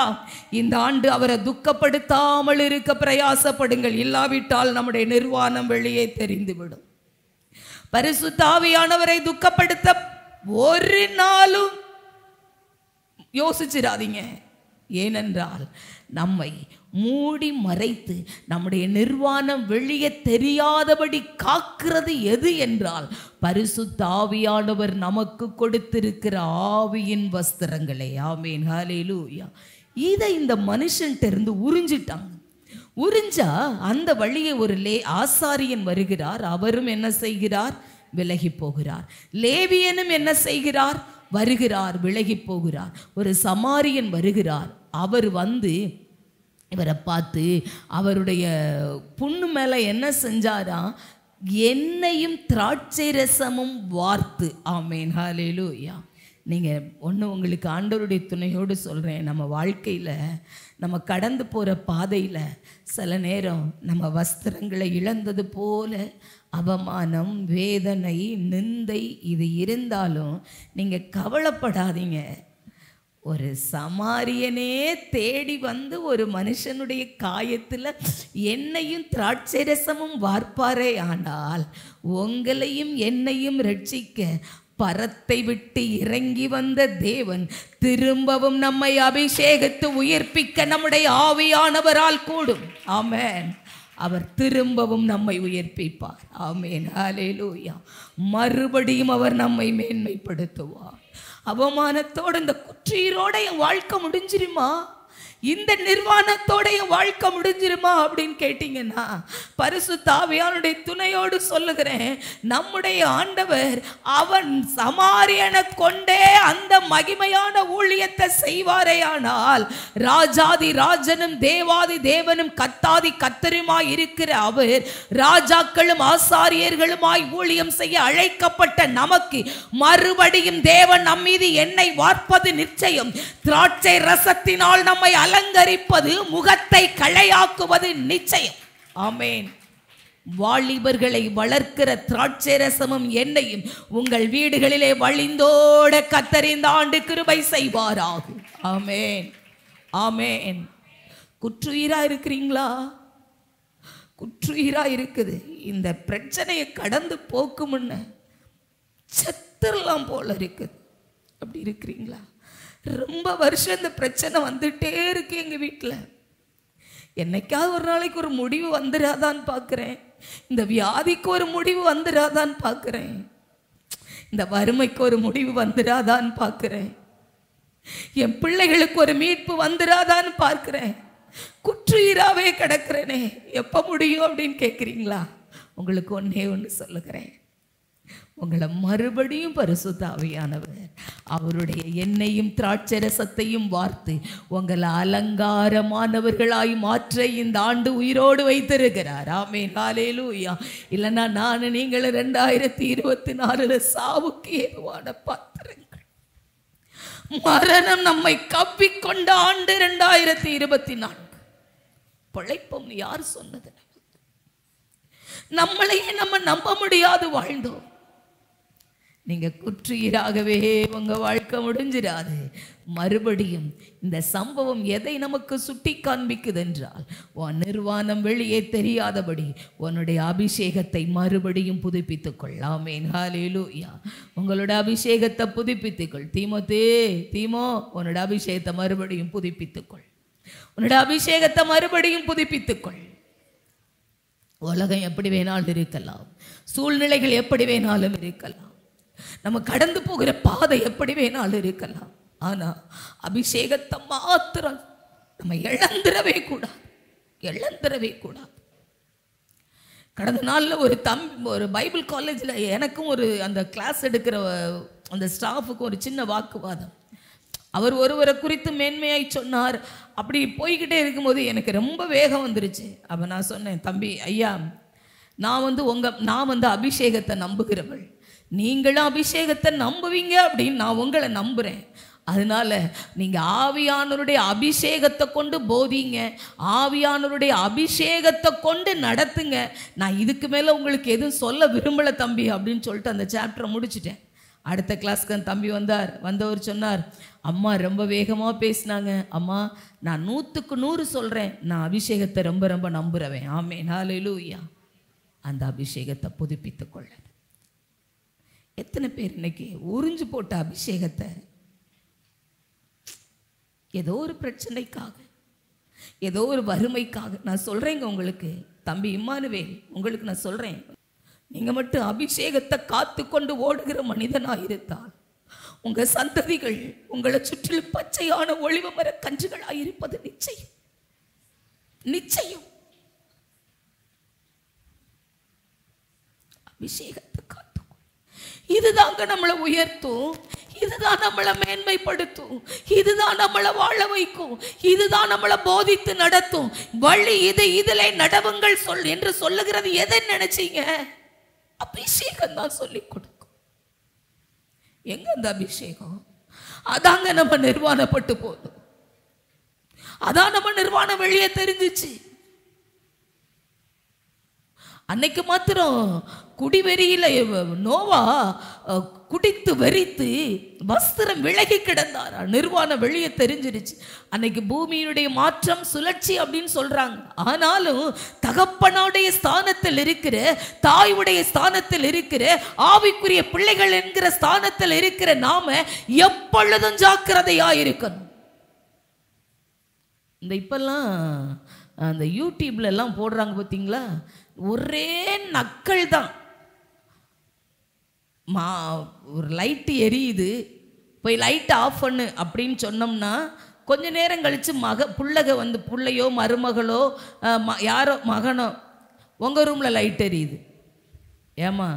இந்த ஆண்டு அவரை துக்கப்படுத்தாமல் இருக்க பிரயாசப்படுங்கள். இல்லாவிட்டால் நம்முடைய நிர்வாணம் வெளியே தெரிந்துவிடும். பரிசுத்த ஆவியானவரை துக்கப்படுத்த ஒரு நாளும் யோசிச்சிடாதீங்க. ஏனென்றால் நம்மை மூடி மறைத்து நம்முடைய நிர்வாணம் வெளியே தெரியாதபடி காக்கிறது எது என்றால் பரிசுத்த ஆவியானவர் நமக்கு கொடுத்திருக்கிற ஆவியின் வஸ்திரங்களே. ஆமென், ஹல்லேலூயா. இதை இந்த மனுஷன்ட்ட இருந்து உறிஞ்சிட்டாங்க. உறிஞ்சா அந்த வழியே ஒரு ஆசாரியன் வருகிறார். அவரும் என்ன செய்கிறார்? விலகி போகிறார். லேவியனும் என்ன செய்கிறார்? வருகிறார், விலகி போகிறார். ஒரு சமாரியன் வருகிறார். அவர் வந்து இவரை பார்த்து அவருடைய புண்ணு மேலே என்ன செஞ்சாரா? எண்ணெயும் திராட்சை ரசமும் வார்த்து. ஆமென், ஹல்லேலூயா. நீங்கள் ஒன்று உங்களுக்கு ஆண்டவருடைய துணையோடு சொல்கிறேன். நம்ம வாழ்க்கையில் நம்ம கடந்து போகிற பாதையில் சில நேரம் நம்ம வஸ்திரங்களை இழந்தது போல அவமானம், வேதனை, நிந்தை இது இருந்தாலும் நீங்கள் கவலைப்படாதீங்க. ஒரு சமாரியனே தேடி வந்து ஒரு மனுஷனுடைய காயத்தில் எண்ணெயும் திராட்சை ரசமும் வார்ப்பாரே. ஆனால் உங்களையும் என்னையும் ரட்சிக்க பரத்தை விட்டு இறங்கி வந்த தேவன் திரும்பவும் நம்மை அபிஷேகித்து உயிர்ப்பிக்க நம்முடைய ஆவியானவரால் கூடும். ஆமென். அவர் திரும்பவும் நம்மை உயிர்ப்பிப்பார். ஆமென், ஹல்லேலூயா. மறுபடியும் அவர் நம்மை மேன்மைப்படுத்துவார். அவமானத்தோடு இந்த குற்றீரோட என் வாழ்க்கை முடிஞ்சிருமா, இந்த நிர்வாணத்தோட என் வாழ்க்கை முடிஞ்சிருமா அப்படின்னு கேட்டீங்கன்னா பரிசுத்த ஆவியானுடைய துணையோடு சொல்லுகிறேன், நம்முடைய ஆண்டவர் அவன் சமாரியனை கொண்டே அந்த மகிமையான ஊழியத்தை செய்வாரே. ஆனால் ராஜாதி ராஜனும் தேவாதி தேவனும் கத்தாதி கத்தருமாய் இருக்கிற அவர் ராஜாக்களும் ஆசாரியர்களுமாய் ஊழியம் செய்ய அழைக்கப்பட்ட நமக்கு மறுபடியும் தேவன் நம் மீது எண்ணெய் வார்ப்பது நிச்சயம். திராட்சை ரசத்தினால் நம்மை அலங்கரிப்பது, முகத்தை களையாக்குவது நிச்சயம். ஆமென். வாலிபர்களை வளர்க்கிற திராட்சை ரசமும் எண்ணெயும் உங்கள் வீடுகளிலே வழிந்தோட கர்த்தர் இந்த ஆண்டு கிருபை செய்வாராக. ஆமென், ஆமென். குற்றுயிரா இருக்கிறீங்களா? குற்றுயிரா இருக்குது. இந்த பிரச்சனையை கடந்து போக்கு முன்ன செத்துடலாம் போல இருக்குது. அப்படி இருக்கிறீங்களா? ரொம்ப வருஷம் இந்த பிரச்சனை வந்துட்டே இருக்கு எங்க வீட்டில். என்னைக்காவது ஒரு நாளைக்கு ஒரு முடிவு வந்துடாதான்னு பார்க்குறேன். இந்த வியாதிக்கு ஒரு முடிவு வந்துடாதான்னு பார்க்குறேன். இந்த வறுமைக்கு ஒரு முடிவு வந்துடாதான்னு பார்க்குறேன். என் பிள்ளைகளுக்கு ஒரு மீட்பு வந்துடாதான்னு பார்க்குறேன். குற்றுயிராவே கிடக்கிறேனே, எப்போ முடியும் அப்படின்னு கேட்குறீங்களா? உங்களுக்கு ஒன்றே ஒன்று சொல்லுகிறேன். உங்களை மறுபடியும் பரிசுத்த ஆவியானவர் அவருடைய எண்ணெயும் திராட்சை ரசத்தையும் வார்த்து உங்களை அலங்காரமானவர்களாய் மாற்ற இந்த ஆண்டு உயிரோடு வைத்திருக்கிறார். ஆமென், ஹல்லேலூயா. இல்லைன்னா நான் நீங்கள் 2024 சாவுக்கு ஏதுவான பாத்திரங்கள், மரணம் நம்மை கவ்விக்கொண்ட ஆண்டு 2024. பிழைப்போம் யார் சொன்னது? நம்மளையே நம்ம நம்ப முடியாது வாழ்ந்தோம். நீங்க குற்றீராகவே உங்க வாழ்க்கை முடிஞ்சிடாது. மறுபடியும் இந்த சம்பவம் எதை நமக்கு சுட்டி காண்பிக்குது என்றால், உன் நிர்வாணம் வெளியே தெரியாதபடி உன்னுடைய அபிஷேகத்தை மறுபடியும் புதுப்பித்துக் கொள். ஆமென், ஹல்லேலூயா. உங்களோட அபிஷேகத்தை புதுப்பித்துக்கொள். தீமோ உன்னோட அபிஷேகத்தை மறுபடியும் புதுப்பித்துக்கொள். உன்னோட அபிஷேகத்தை மறுபடியும் புதுப்பித்துக்கொள். உலகம் எப்படி வேணாலும் இருக்கலாம், சூழ்நிலைகள் எப்படி வேணாலும் இருக்கலாம், நம்ம கடந்து போகிற பாதை எப்படி வேணாலும் இருக்கலாம். ஆனா அபிஷேகத்தை மாத்திரம் நம்ம இழந்துடவே கூடாது. கடந்த நாள்ல ஒரு பைபிள் காலேஜில் எனக்கும் அந்த கிளாஸ் எடுக்கிற அந்த ஸ்டாஃபுக்கு ஒரு சின்ன வாக்குவாதம். அவர் ஒருவரை குறித்து மேன்மையாய் சொன்னார். அப்படி போய்கிட்டே இருக்கும்போது எனக்கு ரொம்ப வேகம் வந்துருச்சு. அப்போ நான் சொன்னேன், தம்பி ஐயா, நான் வந்து அபிஷேகத்தை நம்புகிறவள், நீங்களும் அபிஷேகத்தை நம்புவீங்க அப்படின்னு நான் உங்களை நம்புகிறேன். அதனால நீங்கள் ஆவியானவருடைய அபிஷேகத்தை கொண்டு போதிங்க, ஆவியானவருடைய அபிஷேகத்தை கொண்டு நடத்துங்க. நான் இதுக்கு மேலே உங்களுக்கு எதுவும் சொல்ல விரும்பலை தம்பி அப்படின்னு சொல்லிட்டு அந்த சாப்டரை முடிச்சுட்டேன். அடுத்த கிளாஸ்க்கு அந்த தம்பி வந்தவர் சொன்னார், அம்மா ரொம்ப வேகமாக பேசினாங்க அம்மா, நான் 100க்கு 100 சொல்கிறேன், நான் அபிஷேகத்தை ரொம்ப ரொம்ப நம்புகிறவேன். ஆமென், ஹல்லேலூயா. அந்த அபிஷேகத்தை புதுப்பித்துக் கொள்ள எத்தனை பேர் இன்னைக்கு உறிஞ்சு போட்ட அபிஷேகத்தை ஏதோ ஒரு பிரச்சனைக்காக, ஏதோ ஒரு வறுமைக்காக, நான் சொல்கிறேங்க உங்களுக்கு தம்பி இம்மானுவேல், உங்களுக்கு நான் சொல்கிறேன், நீங்கள் மட்டும் அபிஷேகத்தை காத்து கொண்டு ஓடுகிற மனிதனாக இருந்தால் உங்கள் சந்ததிகள் உங்களை சுற்றிலும் பச்சையான ஒளிவ மர கன்றுகளாக இருப்பது நிச்சயம். அபிஷேகத்தை காத்துக்கொள். இதுதாங்க நம்மளை உயர்த்தும், இதுதான் நம்மளை மேன்மைப்படுத்தும், இதுதான் நம்மளை வாழ வைக்கும், இதுதான் நம்மளை போதித்து நடத்தும். வழி இது, இதிலே நடவுங்கள் என்று சொல்லுகிறது எதை நினைச்சீங்க? அபிஷேகம் தான் சொல்லிக் கொடுக்கும். எங்க அந்த அபிஷேகம்? அதாங்க நம்ம நிர்வாணப்பட்டு போதும். அதான் நம்ம நிர்வாணம் வெளியே தெரிஞ்சிச்சு. அன்னைக்கு மாத்திரம் குடிவெறியில நோவா குடித்து வெறித்து வஸ்திரம் விலகி கிடந்தாரா, நிர்வாணம் வெளியே தெரிஞ்சிருச்சு. அன்னைக்கு பூமியினுடைய மாற்றம் சுழற்சி அப்படின்னு சொல்றாங்க. ஆனாலும் தகப்பனுடைய ஸ்தானத்தில் இருக்கிற, தாயுடைய ஸ்தானத்தில் இருக்கிற, ஆவிக்குரிய பிள்ளைகள் என்கிற ஸ்தானத்தில் இருக்கிற நாம எப்பொழுதும் ஜாக்கிரதையா இருக்கணும். இந்த இப்பெல்லாம் அந்த யூடியூப்ல எல்லாம் போடுறாங்க பார்த்தீங்களா, ஒரே நக்கல் தான். ஒரு லைட்டு எரியுது, போய் லைட்டை ஆஃப் பண்ணு அப்படின்னு சொன்னோம்னா கொஞ்ச நேரம் கழித்து புள்ளையோ மருமகளோ யாரோ மகனோ, உங்கள் ரூமில் லைட் எரியுது. ஏமா,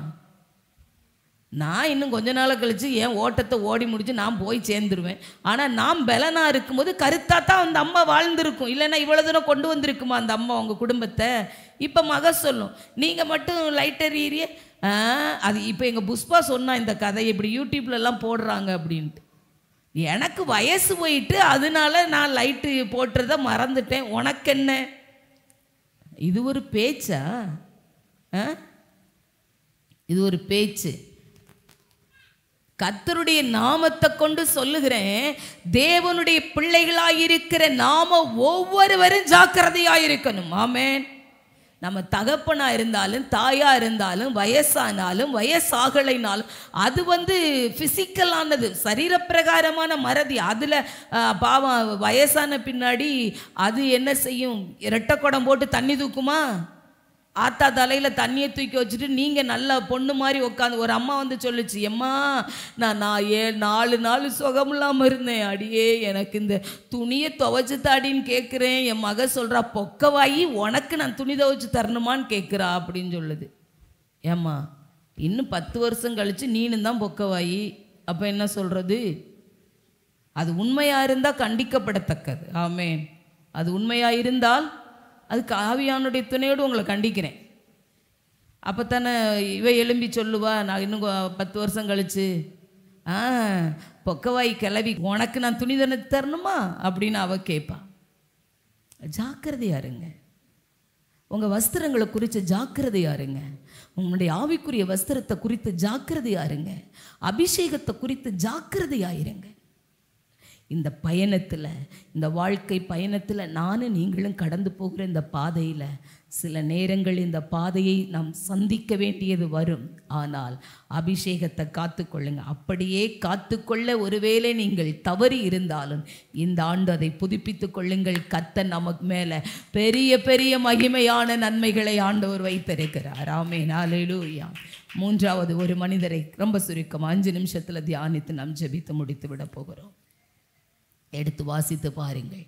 நான் இன்னும் கொஞ்ச நாள் கழித்து என் ஓட்டத்தை ஓடி முடிச்சு நான் போய் சேர்ந்துருவேன். ஆனால் நான் பலனாக இருக்கும்போது கருத்தாக தான் அந்த அம்மா வாழ்ந்துருக்கும், இல்லைன்னா இவ்வளோ தூரம் கொண்டு வந்திருக்குமா அந்த அம்மா உங்கள் குடும்பத்தை. இப்போ மக சொல்லும், நீங்கள் மட்டும் லைட் எறியறிய. அது இப்போ எங்கள் புஷ்பா சொன்னால் இந்த கதையை இப்படி யூடியூப்லலாம் போடுறாங்க அப்படின்ட்டு. எனக்கு வயசு போயிட்டு அதனால நான் லைட்டு போட்டுறத மறந்துட்டேன். உனக்கு என்ன? இது ஒரு பேச்சா? இது ஒரு பேச்சு. கர்த்தருடைய நாமத்தை கொண்டு சொல்லுகிறேன், தேவனுடைய பிள்ளைகளாயிருக்கிற நாம ஒவ்வொருவரும் ஜாக்கிரதையாயிருக்கணும். ஆமென். நம்ம தகப்பனா இருந்தாலும் தாயா இருந்தாலும் வயசானாலும் வயசாகலைனாலும் அது பிசிக்கலானது, சரீரப்பிரகாரமான மறதி. அதில் பாவம் வயசான பின்னாடி அது என்ன செய்யும்? இரட்டை குடம் போட்டு தண்ணி தூக்குமா? ஆத்தா தலையில் தண்ணியை தூக்கி வச்சுட்டு நீங்கள் நல்லா பொண்ணு மாதிரி உட்காந்து. ஒரு அம்மா சொல்லிச்சு, எம்மா நான் 4 நாள் சுகமில்லாமல் இருந்தேன், அடியே எனக்கு இந்த துணியை துவைச்சு தாடின்னு கேட்குறேன். என் மக சொல்கிறா, பொக்கவாயி உனக்கு நான் துணி துவைச்சு தரணுமான்னு கேட்குறா அப்படின்னு சொல்லுது. ஏம்மா இன்னும் 10 வருஷம் கழித்து நீனும் தான் பொக்கவாயி, அப்போ என்ன சொல்கிறது? அது உண்மையாக இருந்தால் கண்டிக்கப்படத்தக்கது. ஆமென். அது உண்மையாக இருந்தால் அதுக்கு ஆவியானுடைய துணையோடு உங்களை கண்டிக்கிறேன். அப்போ தானே இவ எழும்பி சொல்லுவா, நான் இன்னும் 10 வருஷம் கழிச்சு பொக்கவாய் கிளவி, உனக்கு நான் துணி தானே தரணுமா அப்படின்னு அவ கேட்பா. ஜாக்கிரதையா இருங்க. உங்க வஸ்திரங்களை குறித்து ஜாக்கிரதையா இருங்க. உங்களுடைய ஆவிக்குரிய வஸ்திரத்தை குறித்து ஜாக்கிரதையா இருங்க. அபிஷேகத்தை குறித்து ஜாக்கிரதையா இருங்க. இந்த பயணத்தில், இந்த வாழ்க்கை பயணத்தில் நானும் நீங்களும் கடந்து போகிற இந்த பாதையில் சில நேரங்கள் இந்த பாதையை நாம் சந்திக்க வேண்டியது வரும். ஆனால் அபிஷேகத்தை காத்துக்கொள்ளுங்க. அப்படியே காத்துக்கொள்ள ஒருவேளை நீங்கள் தவறி இருந்தாலும் இந்த ஆண்டு அதை புதுப்பித்து கொள்ளுங்கள். கர்த்தர் நமக்கு மேலே பெரிய பெரிய மகிமையான நன்மைகளை ஆண்டவர் வைத்திருக்கிறார். ஆமென், ஹல்லேலூயா. மூன்றாவது ஒரு மனிதரை ரொம்ப சுருக்கம் 5 நிமிஷத்தில் தியானித்து நாம் ஜெபித்து முடித்து விட போகிறோம். எடுத்து வாசித்து பாருங்கள்.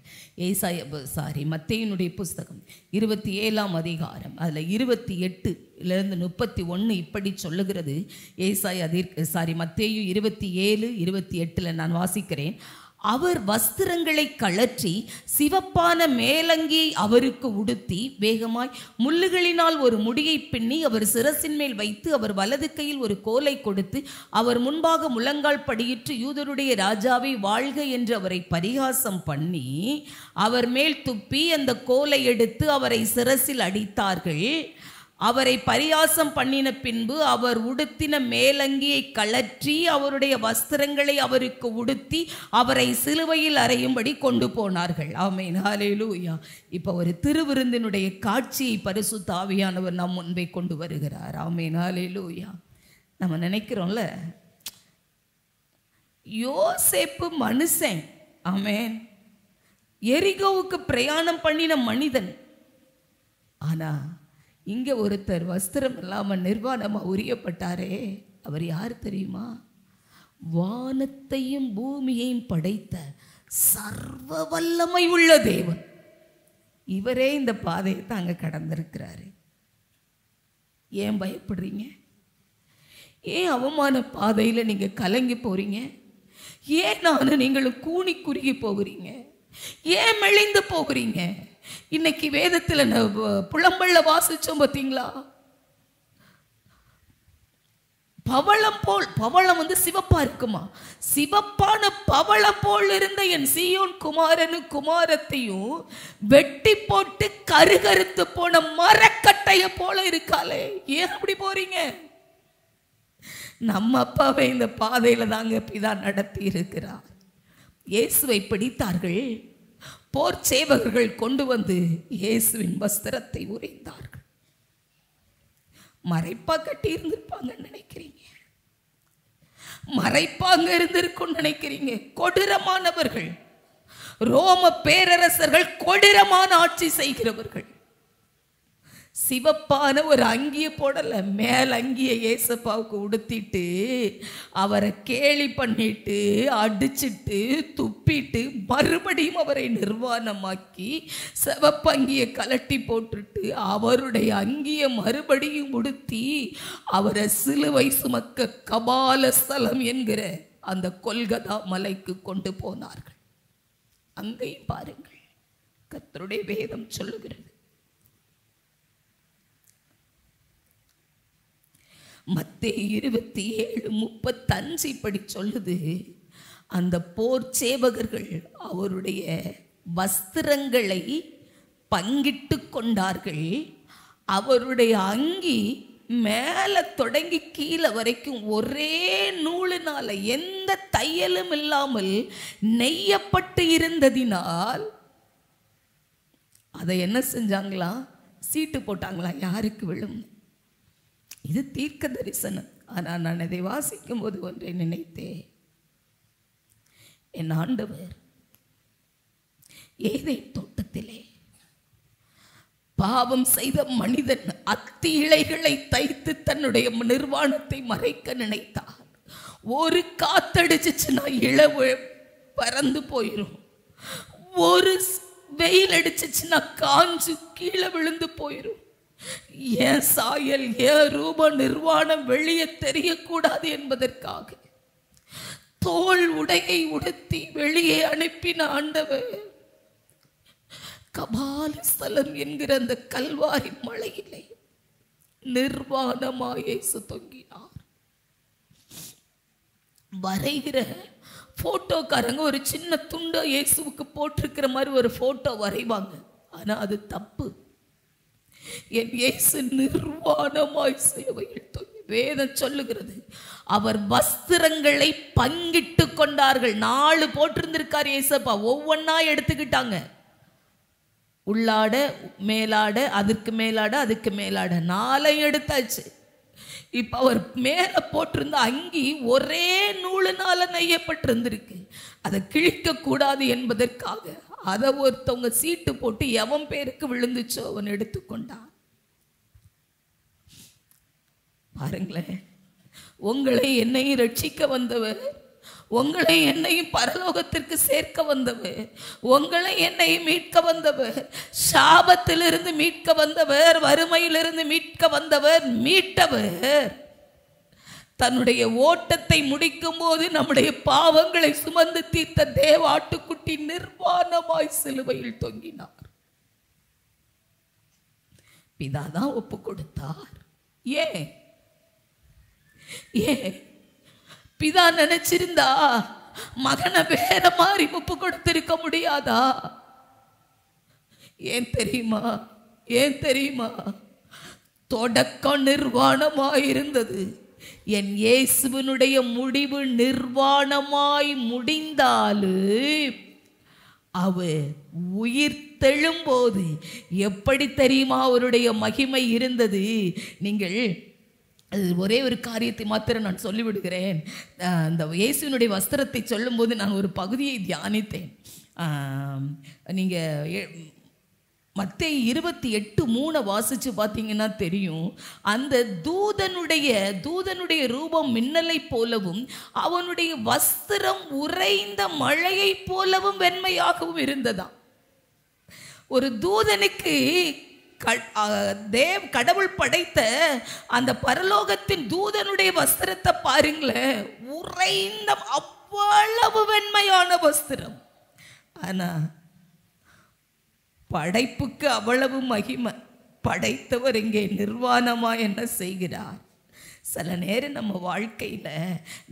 மத்தேயுனுடைய புஸ்தகம் 27ஆம் அதிகாரம், அதில் 28லிருந்து 31 இப்படி சொல்லுகிறது. மத்தேயு 27:28 நான் வாசிக்கிறேன். அவர் வஸ்திரங்களை கழற்றி சிவப்பான மேலங்கியை அவருக்கு உடுத்தி வேகமாய் முள்ளுகளினால் ஒரு முடியை பின்னி அவர் சிரசின் மேல் வைத்து அவர் வலது கையில் ஒரு கோலை கொடுத்து அவர் முன்பாக முழங்கால் படியிட்டு யூதருடைய ராஜாவை வாழ்க என்று அவரை பரிகாசம் பண்ணி அவர் மேல் துப்பி அந்த கோலை எடுத்து அவரை சிரசில் அடித்தார்கள். அவரை பரியாசம் பண்ணின பின்பு அவர் உடுத்தின மேலங்கியை கழற்றி அவருடைய வஸ்திரங்களை அவருக்கு உடுத்தி அவரை சிலுவையில் அறையும்படி கொண்டு போனார்கள். ஆமென், ஹல்லேலூயா. இப்போ ஒரு திருவிருந்தினுடைய காட்சியை பரிசுத்த ஆவியானவர் நம் முன்பே கொண்டு வருகிறார். ஆமென், ஹல்லேலூயா. நம்ம நினைக்கிறோம்ல, யோசேப்பு மனுஷன், ஆமென், எரிகோவுக்கு பிரயாணம் பண்ணின மனிதன். ஆனா இங்கே ஒருத்தர் வஸ்திரம் இல்லாமல் நிர்வாணமாக உரியப்பட்டாரே, அவர் யார் தெரியுமா? வானத்தையும் பூமியையும் படைத்த சர்வ வல்லமை உள்ள தேவன். இவரே இந்த பாதையை தாங்க கடந்திருக்கிறாரு. ஏன் பயப்படுறீங்க? ஏன் அவமான பாதையில் நீங்கள் கலங்கி போறீங்க? ஏன் நீங்களும் கூனி குறுகி போகிறீங்க? ஏன் மெலிந்து போகிறீங்க? இன்னைக்கு வேதத்தில் புலம்பல்ல வாசிச்சோம் பார்த்தீங்களா? பவளம் போல், பவளம் சிவப்பா இருக்குமா, சிவப்பான பவளம் போல் இருந்த என் சீயோன் குமாரனும் குமாரத்தையும் வெட்டி போட்டு கருகருத்து போன மரக்கட்டைய போல இருக்காளே. ஏன் அப்படி போறீங்க? நம்ம அப்பாவை இந்த பாதையில தாங்க பிதா நடத்தி இருக்கிறார். இயேசுவை பிடித்தார்கள். போர் சேவகர்கள் கொண்டு வந்து இயேசுவின் வஸ்திரத்தை உரிந்தார்கள். மறைப்பா கட்டி இருந்திருப்பாங்கன்னு நினைக்கிறீங்க? மறைப்பாங்க இருந்திருக்கும் நினைக்கிறீங்க? கொடூரமானவர்கள், ரோம பேரரசர்கள், கொடூரமான ஆட்சி செய்கிறவர்கள். சிவப்பான ஒரு அங்கியை போடல, மேல் அங்கியை ஏசப்பாவுக்கு உடுத்திட்டு அவரை கேலி பண்ணிட்டு அடிச்சிட்டு துப்பிட்டு மறுபடியும் அவரை நிர்வாணமாக்கி சிவப்பங்கியை கலட்டி போட்டுட்டு அவருடைய அங்கியை மறுபடியும் உடுத்தி அவரை சிலுவை சுமக்க கபால ஸ்தலம் என்கிற அந்த கொல்கதா மலைக்கு கொண்டு போனார்கள். அங்கேயும் பாருங்கள், கர்த்தருடைய வேதம் சொல்லுகிறது. மத்தேயு 27:35 இப்படி சொல்லுது. அந்த போர் சேவகர்கள் அவருடைய வஸ்திரங்களை பங்கிட்டு கொண்டார்கள். அவருடைய அங்கி மேலே தொடங்கி கீழே வரைக்கும் ஒரே நூலினால எந்த தையலும் இல்லாமல் நெய்யப்பட்டு இருந்ததினால் அதை என்ன செஞ்சாங்களா? சீட்டு போட்டாங்களா, யாருக்கு விழும். இது தீர்க்க தரிசனம். ஆனால் நான் இதை வாசிக்கும் போது ஒன்றை நினைத்தேன். என் ஆண்டவர் ஏதேன் தோட்டத்திலே பாவம் செய்த மனிதன் அத்தி இலைகளை தைத்து தன்னுடைய நிர்வாணத்தை மறைக்க நினைத்தார். ஒரு காத்தடிச்சுன்னா இளவு பறந்து போயிடும், ஒரு வெயில் அடிச்சுன்னா காஞ்சு கீழே விழுந்து போயிடும். ஏன் சாயல், ஏன் ரூப நிர்வாணம் வெளியே தெரியக்கூடாது என்பதற்காக தோல் உடையை உடுத்தி வெளியே அனுப்பின ஆண்டவர் கபால ஸ்தலம் என்கிற அந்த கல்வாரி மலையிலே நிர்வாணமாய் இயேசு தொங்கினார். வரைகிற போட்டோக்காரங்க ஒரு சின்ன துண்டை இயேசுவுக்கு போட்டிருக்கிற மாதிரி ஒரு போட்டோ வரைவாங்க. ஆனா அது தப்பு. என் இயேசு நிர்வாணமாய் சிலுவையில் தொங்கி, வேதம் சொல்லுகிறது, அவர் வஸ்திரங்களை பங்கிட்டு கொண்டார்கள். 4 போட்டிருந்திருக்கார் இயேசப்பா, ஒவ்வொன்னா எடுத்துக்கிட்டாங்க. உள்ளாட, மேலாட, அதற்கு மேலாட, அதுக்கு மேலாட 4 எடுத்தாச்சு. இப்ப அவர் மேல போட்டிருந்த அங்கி ஒரே நூலினால நெய்யப்பட்டிருந்திருக்கு. அதை கிழிக்க கூடாது என்பதற்காக அதை ஒருத்தவங்க சீட்டு போட்டு எவன் பேருக்கு விழுந்துச்சோ அவன் எடுத்துக்கொண்டான். பாருங்களேன், உங்களை என்னையும் ரட்சிக்க வந்தவர், உங்களை என்னையும் பரலோகத்திற்கு சேர்க்க வந்தவர், உங்களை என்னையும் மீட்க வந்தவர், சாபத்திலிருந்து மீட்க வந்தவர், வறுமையிலிருந்து மீட்க வந்தவர், மீட்டவர். தன்னுடைய ஓட்டத்தை முடிக்கும் போது நம்முடைய பாவங்களை சுமந்து தீர்த்த தேவ ஆட்டுக்குட்டி நிர்வாணமாய் சிலுவையில் தொங்கினார். பிதாதான் ஒப்பு கொடுத்தார். ஏன் பிதா நினைச்சிருந்தா மகனை வேற மாதிரி ஒப்பு கொடுத்திருக்க முடியாதா? ஏன் தெரியுமா? தொடக்கம் நிர்வாணமாயிருந்தது. என் இயேசுவினுடைய முடிவு நிர்வாணமாய் முடிந்தாலும் அவர் உயிர் தெழும்போது எப்படி தெரியுமா அவருடைய மகிமை இருந்தது? நீங்கள் ஒரே ஒரு காரியத்தை மாத்திரம் நான் சொல்லிவிடுகிறேன். அந்த இயேசுவினுடைய வஸ்திரத்தை சொல்லும்போது நான் ஒரு பகுதியை தியானித்தேன். நீங்கள் மத்தேயு 28:3 வாசிச்சு பார்த்தீங்கன்னா தெரியும். அந்த தூதனுடைய ரூபம் மின்னலை போலவும் அவனுடைய வஸ்திரம் உறைந்த மழையை போலவும் வெண்மையாகவும் இருந்ததாம். ஒரு தூதனுக்கு கடவுள் படைத்த அந்த பரலோகத்தின் தூதனுடைய வஸ்திரத்தை பாருங்களேன், உறைந்த அவ்வளவு வெண்மையான வஸ்திரம். ஆனா படைப்புக்கு அவ்வளவு மகிமை, படைத்தவர் இங்கே நிர்வாணமா என்ன செய்கிறார்? சில நேரம் நம்ம வாழ்க்கையில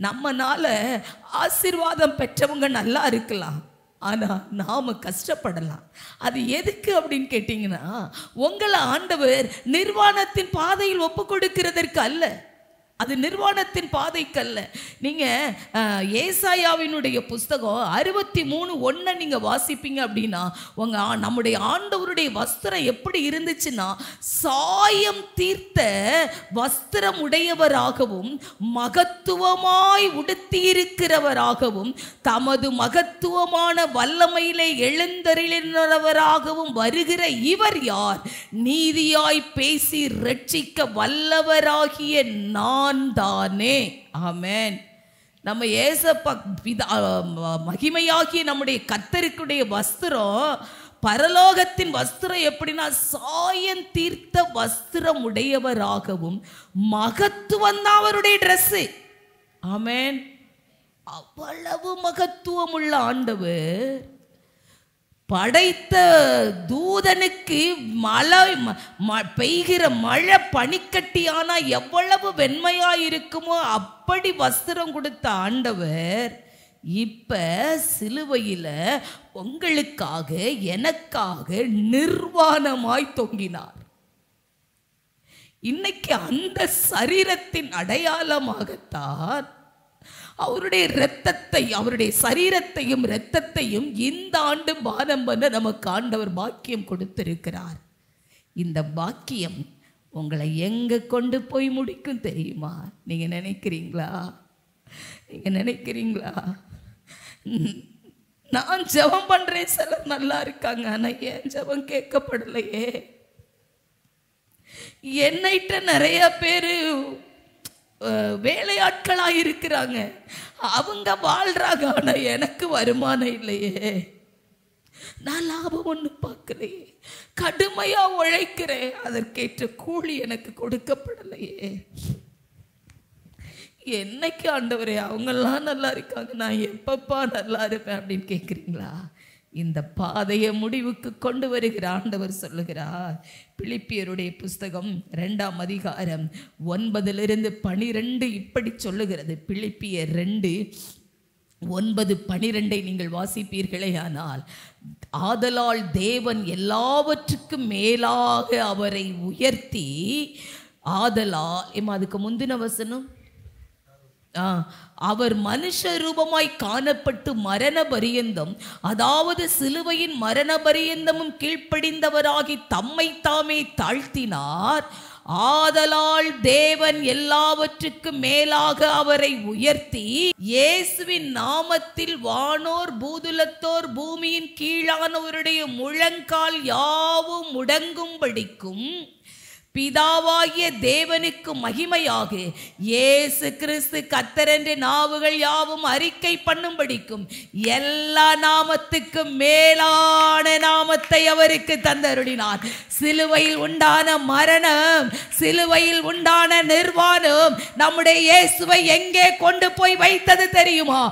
நம்மனால ஆசீர்வாதம் பெற்றவங்க நல்லா இருக்கலாம், ஆனா நாம கஷ்டப்படலாம். அது எதுக்கு அப்படின்னு கேட்டீங்கன்னா, உங்களை ஆண்டவர் நிர்வாணத்தின் பாதையில் ஒப்பு கொடுக்கிறதற்கு அல்ல, அது நிர்வாணத்தின் பாதைக்கு அல்ல. நீங்க ஏசாயாவினுடைய புஸ்தகம் 63:1 நீங்க வாசிப்பீங்க அப்படின்னா, நம்முடைய ஆண்டவருடைய வஸ்திரம் எப்படி இருந்துச்சுன்னா, சாயம் தீர்த்த வஸ்திரம் உடையவராகவும் மகத்துவமாய் உடுத்தியிருக்கிறவராகவும் தமது மகத்துவமான வல்லமையிலே எழுந்தருளினவராகவும் வருகிற இவர் யார்? நீதியாய் பேசி ரட்சிக்க வல்லவராகிய நான் தானே. ஆமென். நம்ம ஏசப்பா மகிமையாகிய நம்முடைய கர்த்தருக்குடைய வஸ்திரம், பரலோகத்தின் வஸ்திரம் எப்படின்னா சாயம் தீர்த்த வஸ்திரம் உடையவராகவும் மகத்துவம் தான் அவருடைய ட்ரெஸ். ஆமென். அவ்வளவு மகத்துவம் உள்ள ஆண்டவர் படைத்த தூதனுக்கு பெய்கிற மழை பனிக்கட்டியானா எவ்வளவு வெண்மையா இருக்குமோ அப்படி வஸ்திரம் கொடுத்த ஆண்டவர் இப்ப சிலுவையில உங்களுக்காக எனக்காக நிர்வாணமாய் தொங்கினார். இன்னைக்கு அந்த சரீரத்தின் அடையாளமாகத்தான் அவருடைய இரத்தத்தை, அவருடைய சரீரத்தையும் இரத்தத்தையும் இந்த ஆண்டு பானம் பண்ண நமக்கு ஆண்டவர் பாக்கியம் கொடுத்திருக்கிறார். இந்த பாக்கியம் உங்களை எங்க கொண்டு போய் முடிக்கும் தெரியுமா? நீங்க நினைக்கிறீங்களா? நான் ஜெபம் பண்றேன், சிலர் நல்லா இருக்காங்க, ஆனா ஏன் ஜெபம் கேட்கப்படலையே? என்னைட்ட நிறைய பேரு வேலையாட்களா இருக்கிறாங்க, அவங்க வாழ்றாங்க, ஆனா எனக்கு வருமானம் இல்லையே, நான் லாபம் ஒண்ணு பார்க்கலையே, கடுமையா உழைக்கிறேன், அதற்கேற்ற கூலி எனக்கு கொடுக்கப்படலையே. என்னைக்கு ஆண்டவரே அவங்கெல்லாம் நல்லா இருக்காங்க, நான் எப்பப்பா நல்லா இருப்பேன் அப்படின்னு கேட்குறீங்களா? இந்த பாதையை முடிவுக்கு கொண்டு வருகிற ஆண்டவர் சொல்லுகிறார். பிலிப்பியருடைய புஸ்தகம் 2ஆம் அதிகாரம் 9-12 இப்படி சொல்லுகிறது. பிலிப்பியர் 2 9:12 நீங்கள் வாசிப்பீர்களே ஆனால், ஆதலால் தேவன் எல்லாவற்றுக்கும் மேலாக அவரை உயர்த்தி, ஆதலால் அதுக்கு முந்தின வசனம், அவர் மனுஷ ரூபமாய் காணப்பட்டு மரண பரியந்தம், அதாவது சிலுவையின் மரண பரியந்தமும் கீழ்ப்படிந்தவராகி தம்மை தாமே தாழ்த்தினார். ஆதலால் தேவன் எல்லாவற்றுக்கும் மேலாக அவரை உயர்த்தி, இயேசுவின் நாமத்தில் வானோர் பூதுலத்தோர் பூமியின் கீழானவருடைய முழங்கால் யாவும் முடங்கும்படிக்கும் பிதாவாகிய தேவனுக்கு மகிமையாக இயேசு கிறிஸ்து கர்த்தர் என்று நாவுகள் யாவும் அறிக்கை பண்ணும்படிக்கும் எல்லா நாமத்துக்கும் மேலான நாமத்தை அவருக்கு தந்தருளினார். சிலுவையில் உண்டான மரணம், சிலுவையில் உண்டான நிர்வாணம் நம்முடைய இயேசுவை எங்கே கொண்டு போய் வைத்தது தெரியுமா?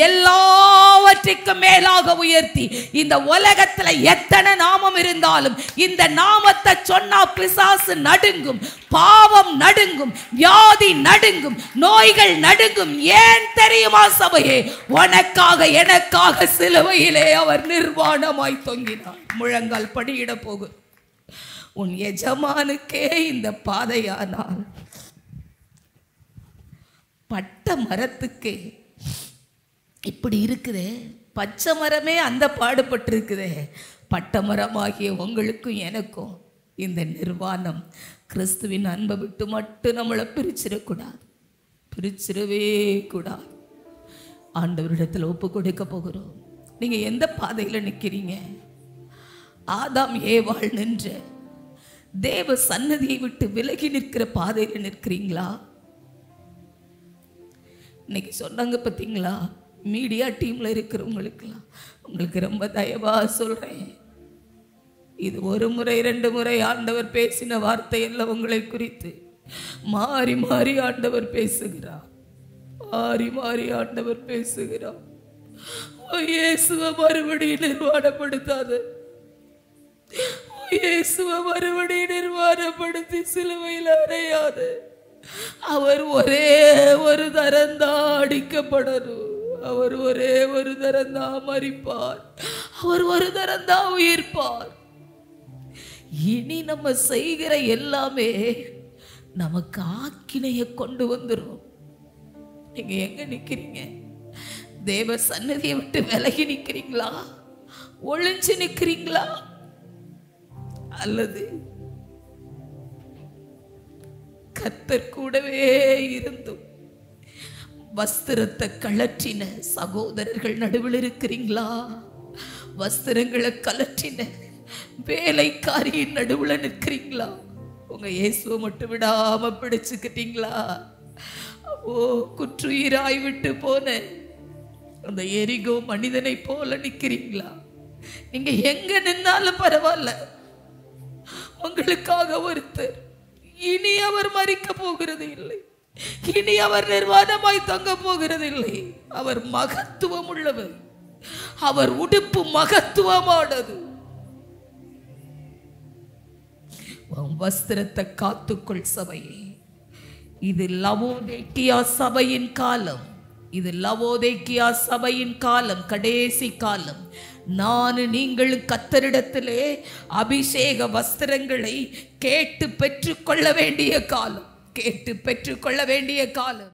எல்லாவற்றுக்கும் மேலாக உயர்த்தி. இந்த உலகத்துல எத்தனை நாமம் இருந்தாலும் இந்த நாமத்தை சொன்னா பிசாசு நடுங்கும், பாவம் நடுங்கும், வியாதி நடுங்கும், நோய்கள் நடுங்கும். ஏன் தெரியுமா சபையே? உனக்காக எனக்காக சிலுவையிலே அவர் நிர்வாணமாய் தொங்கினார். முழங்கால் படியிட போகும் உன் எஜமானுக்கே இந்த பாதையானால், பட்ட மரத்துக்கு இப்படி இருக்குதே, பச்சை மரமே அந்த பாடுபட்டு இருக்குதே, பட்ட மரமாகிய உங்களுக்கும் எனக்கும் இந்த நிர்வாணம் கிறிஸ்துவின் அன்பை விட்டு மட்டும் நம்மளை பிரிச்சிடக்கூடாது, பிரிச்சிடவே கூடாது. ஆண்டவரிடத்தில் ஒப்பு கொடுக்க போகிறோம். நீங்க எந்த பாதையில் நிற்கிறீங்க? ஆதாம் ஏவாள் நின்ற தேவ சன்னதியை விட்டு விலகி நிற்கிற பாதையில் நிற்கிறீங்களா? இன்னைக்கு சொன்னாங்க பார்த்தீங்களா, மீடியா டீம்ல இருக்கிறவங்களுக்கெல்லாம் உங்களுக்கு ரொம்ப தயவா சொல்றேன், இது ஒரு முறை 2 முறை ஆண்டவர் பேசின வார்த்தை எல்லாம் உங்களை குறித்து. மாறி மாறி ஆண்டவர் பேசுகிறார், மாறி மாறி ஆண்டவர் பேசுகிறார். இயேசுவை மறுபடியும் நிர்வாணப்படுத்தாது, இயேசுவை மறுபடியும் நிர்வாணப்படுத்தி சிலுவையில் அறையாது. அவர் ஒரே ஒரு தரந்தான் அடிக்கப்படணும், அவர் ஒரே ஒரு தரந்தான் மரிப்பார், அவர் ஒரு தரந்தான் உயிர்ப்பார். இனி நம்ம செய்கிற எல்லாமே நமக்கு ஆக்கினையை கொண்டு வந்துடும். நீங்க எங்க நிக்கிறீங்க? தேவ சன்னதியை விட்டு விலகி நிக்கிறீங்களா? ஒளிஞ்சு நிக்கிறீங்களா? அல்லது கர்த்தர் கூடவே இருந்தும் வஸ்திரத்தை கலற்றின சகோதரர்கள் நடுவில் இருக்கிறீங்களா? வஸ்திரங்களை கலற்றின வேலைக்காரியின் நடுவுல நிற்கிறீங்களா? உங்க இயேசுவை மட்டும் விடாம பிடிச்சுக்கிட்டீங்களா? ஓ, குற்றுயிராய் விட்டு போன அந்த எரிகோ மனிதனை போல நிற்கிறீங்களா? நீங்க எங்க நின்னாலும் பரவாயில்ல, உங்களுக்காக ஒருத்தர் இனி அவர் மரிக்க போகிறது இல்லை, இனி அவர் நிர்வாணமாய் தங்க போகிறது இல்லை. அவர் மகத்துவம் உள்ளவர், அவர் உடுப்பு மகத்துவமானது. வஸ்திரத்தை காத்துக்கொள் சபையே. இது லவோதேக்கியா சபையின் காலம், இது லவோதேக்கியா சபையின் காலம், கடைசி காலம். நீங்களும் கர்த்தரிடத்திலே அபிஷேக வஸ்திரங்களை கேட்டு பெற்றுக்கொள்ள வேண்டிய காலம், கேட்டு பெற்றுக்கொள்ள வேண்டிய காலம்.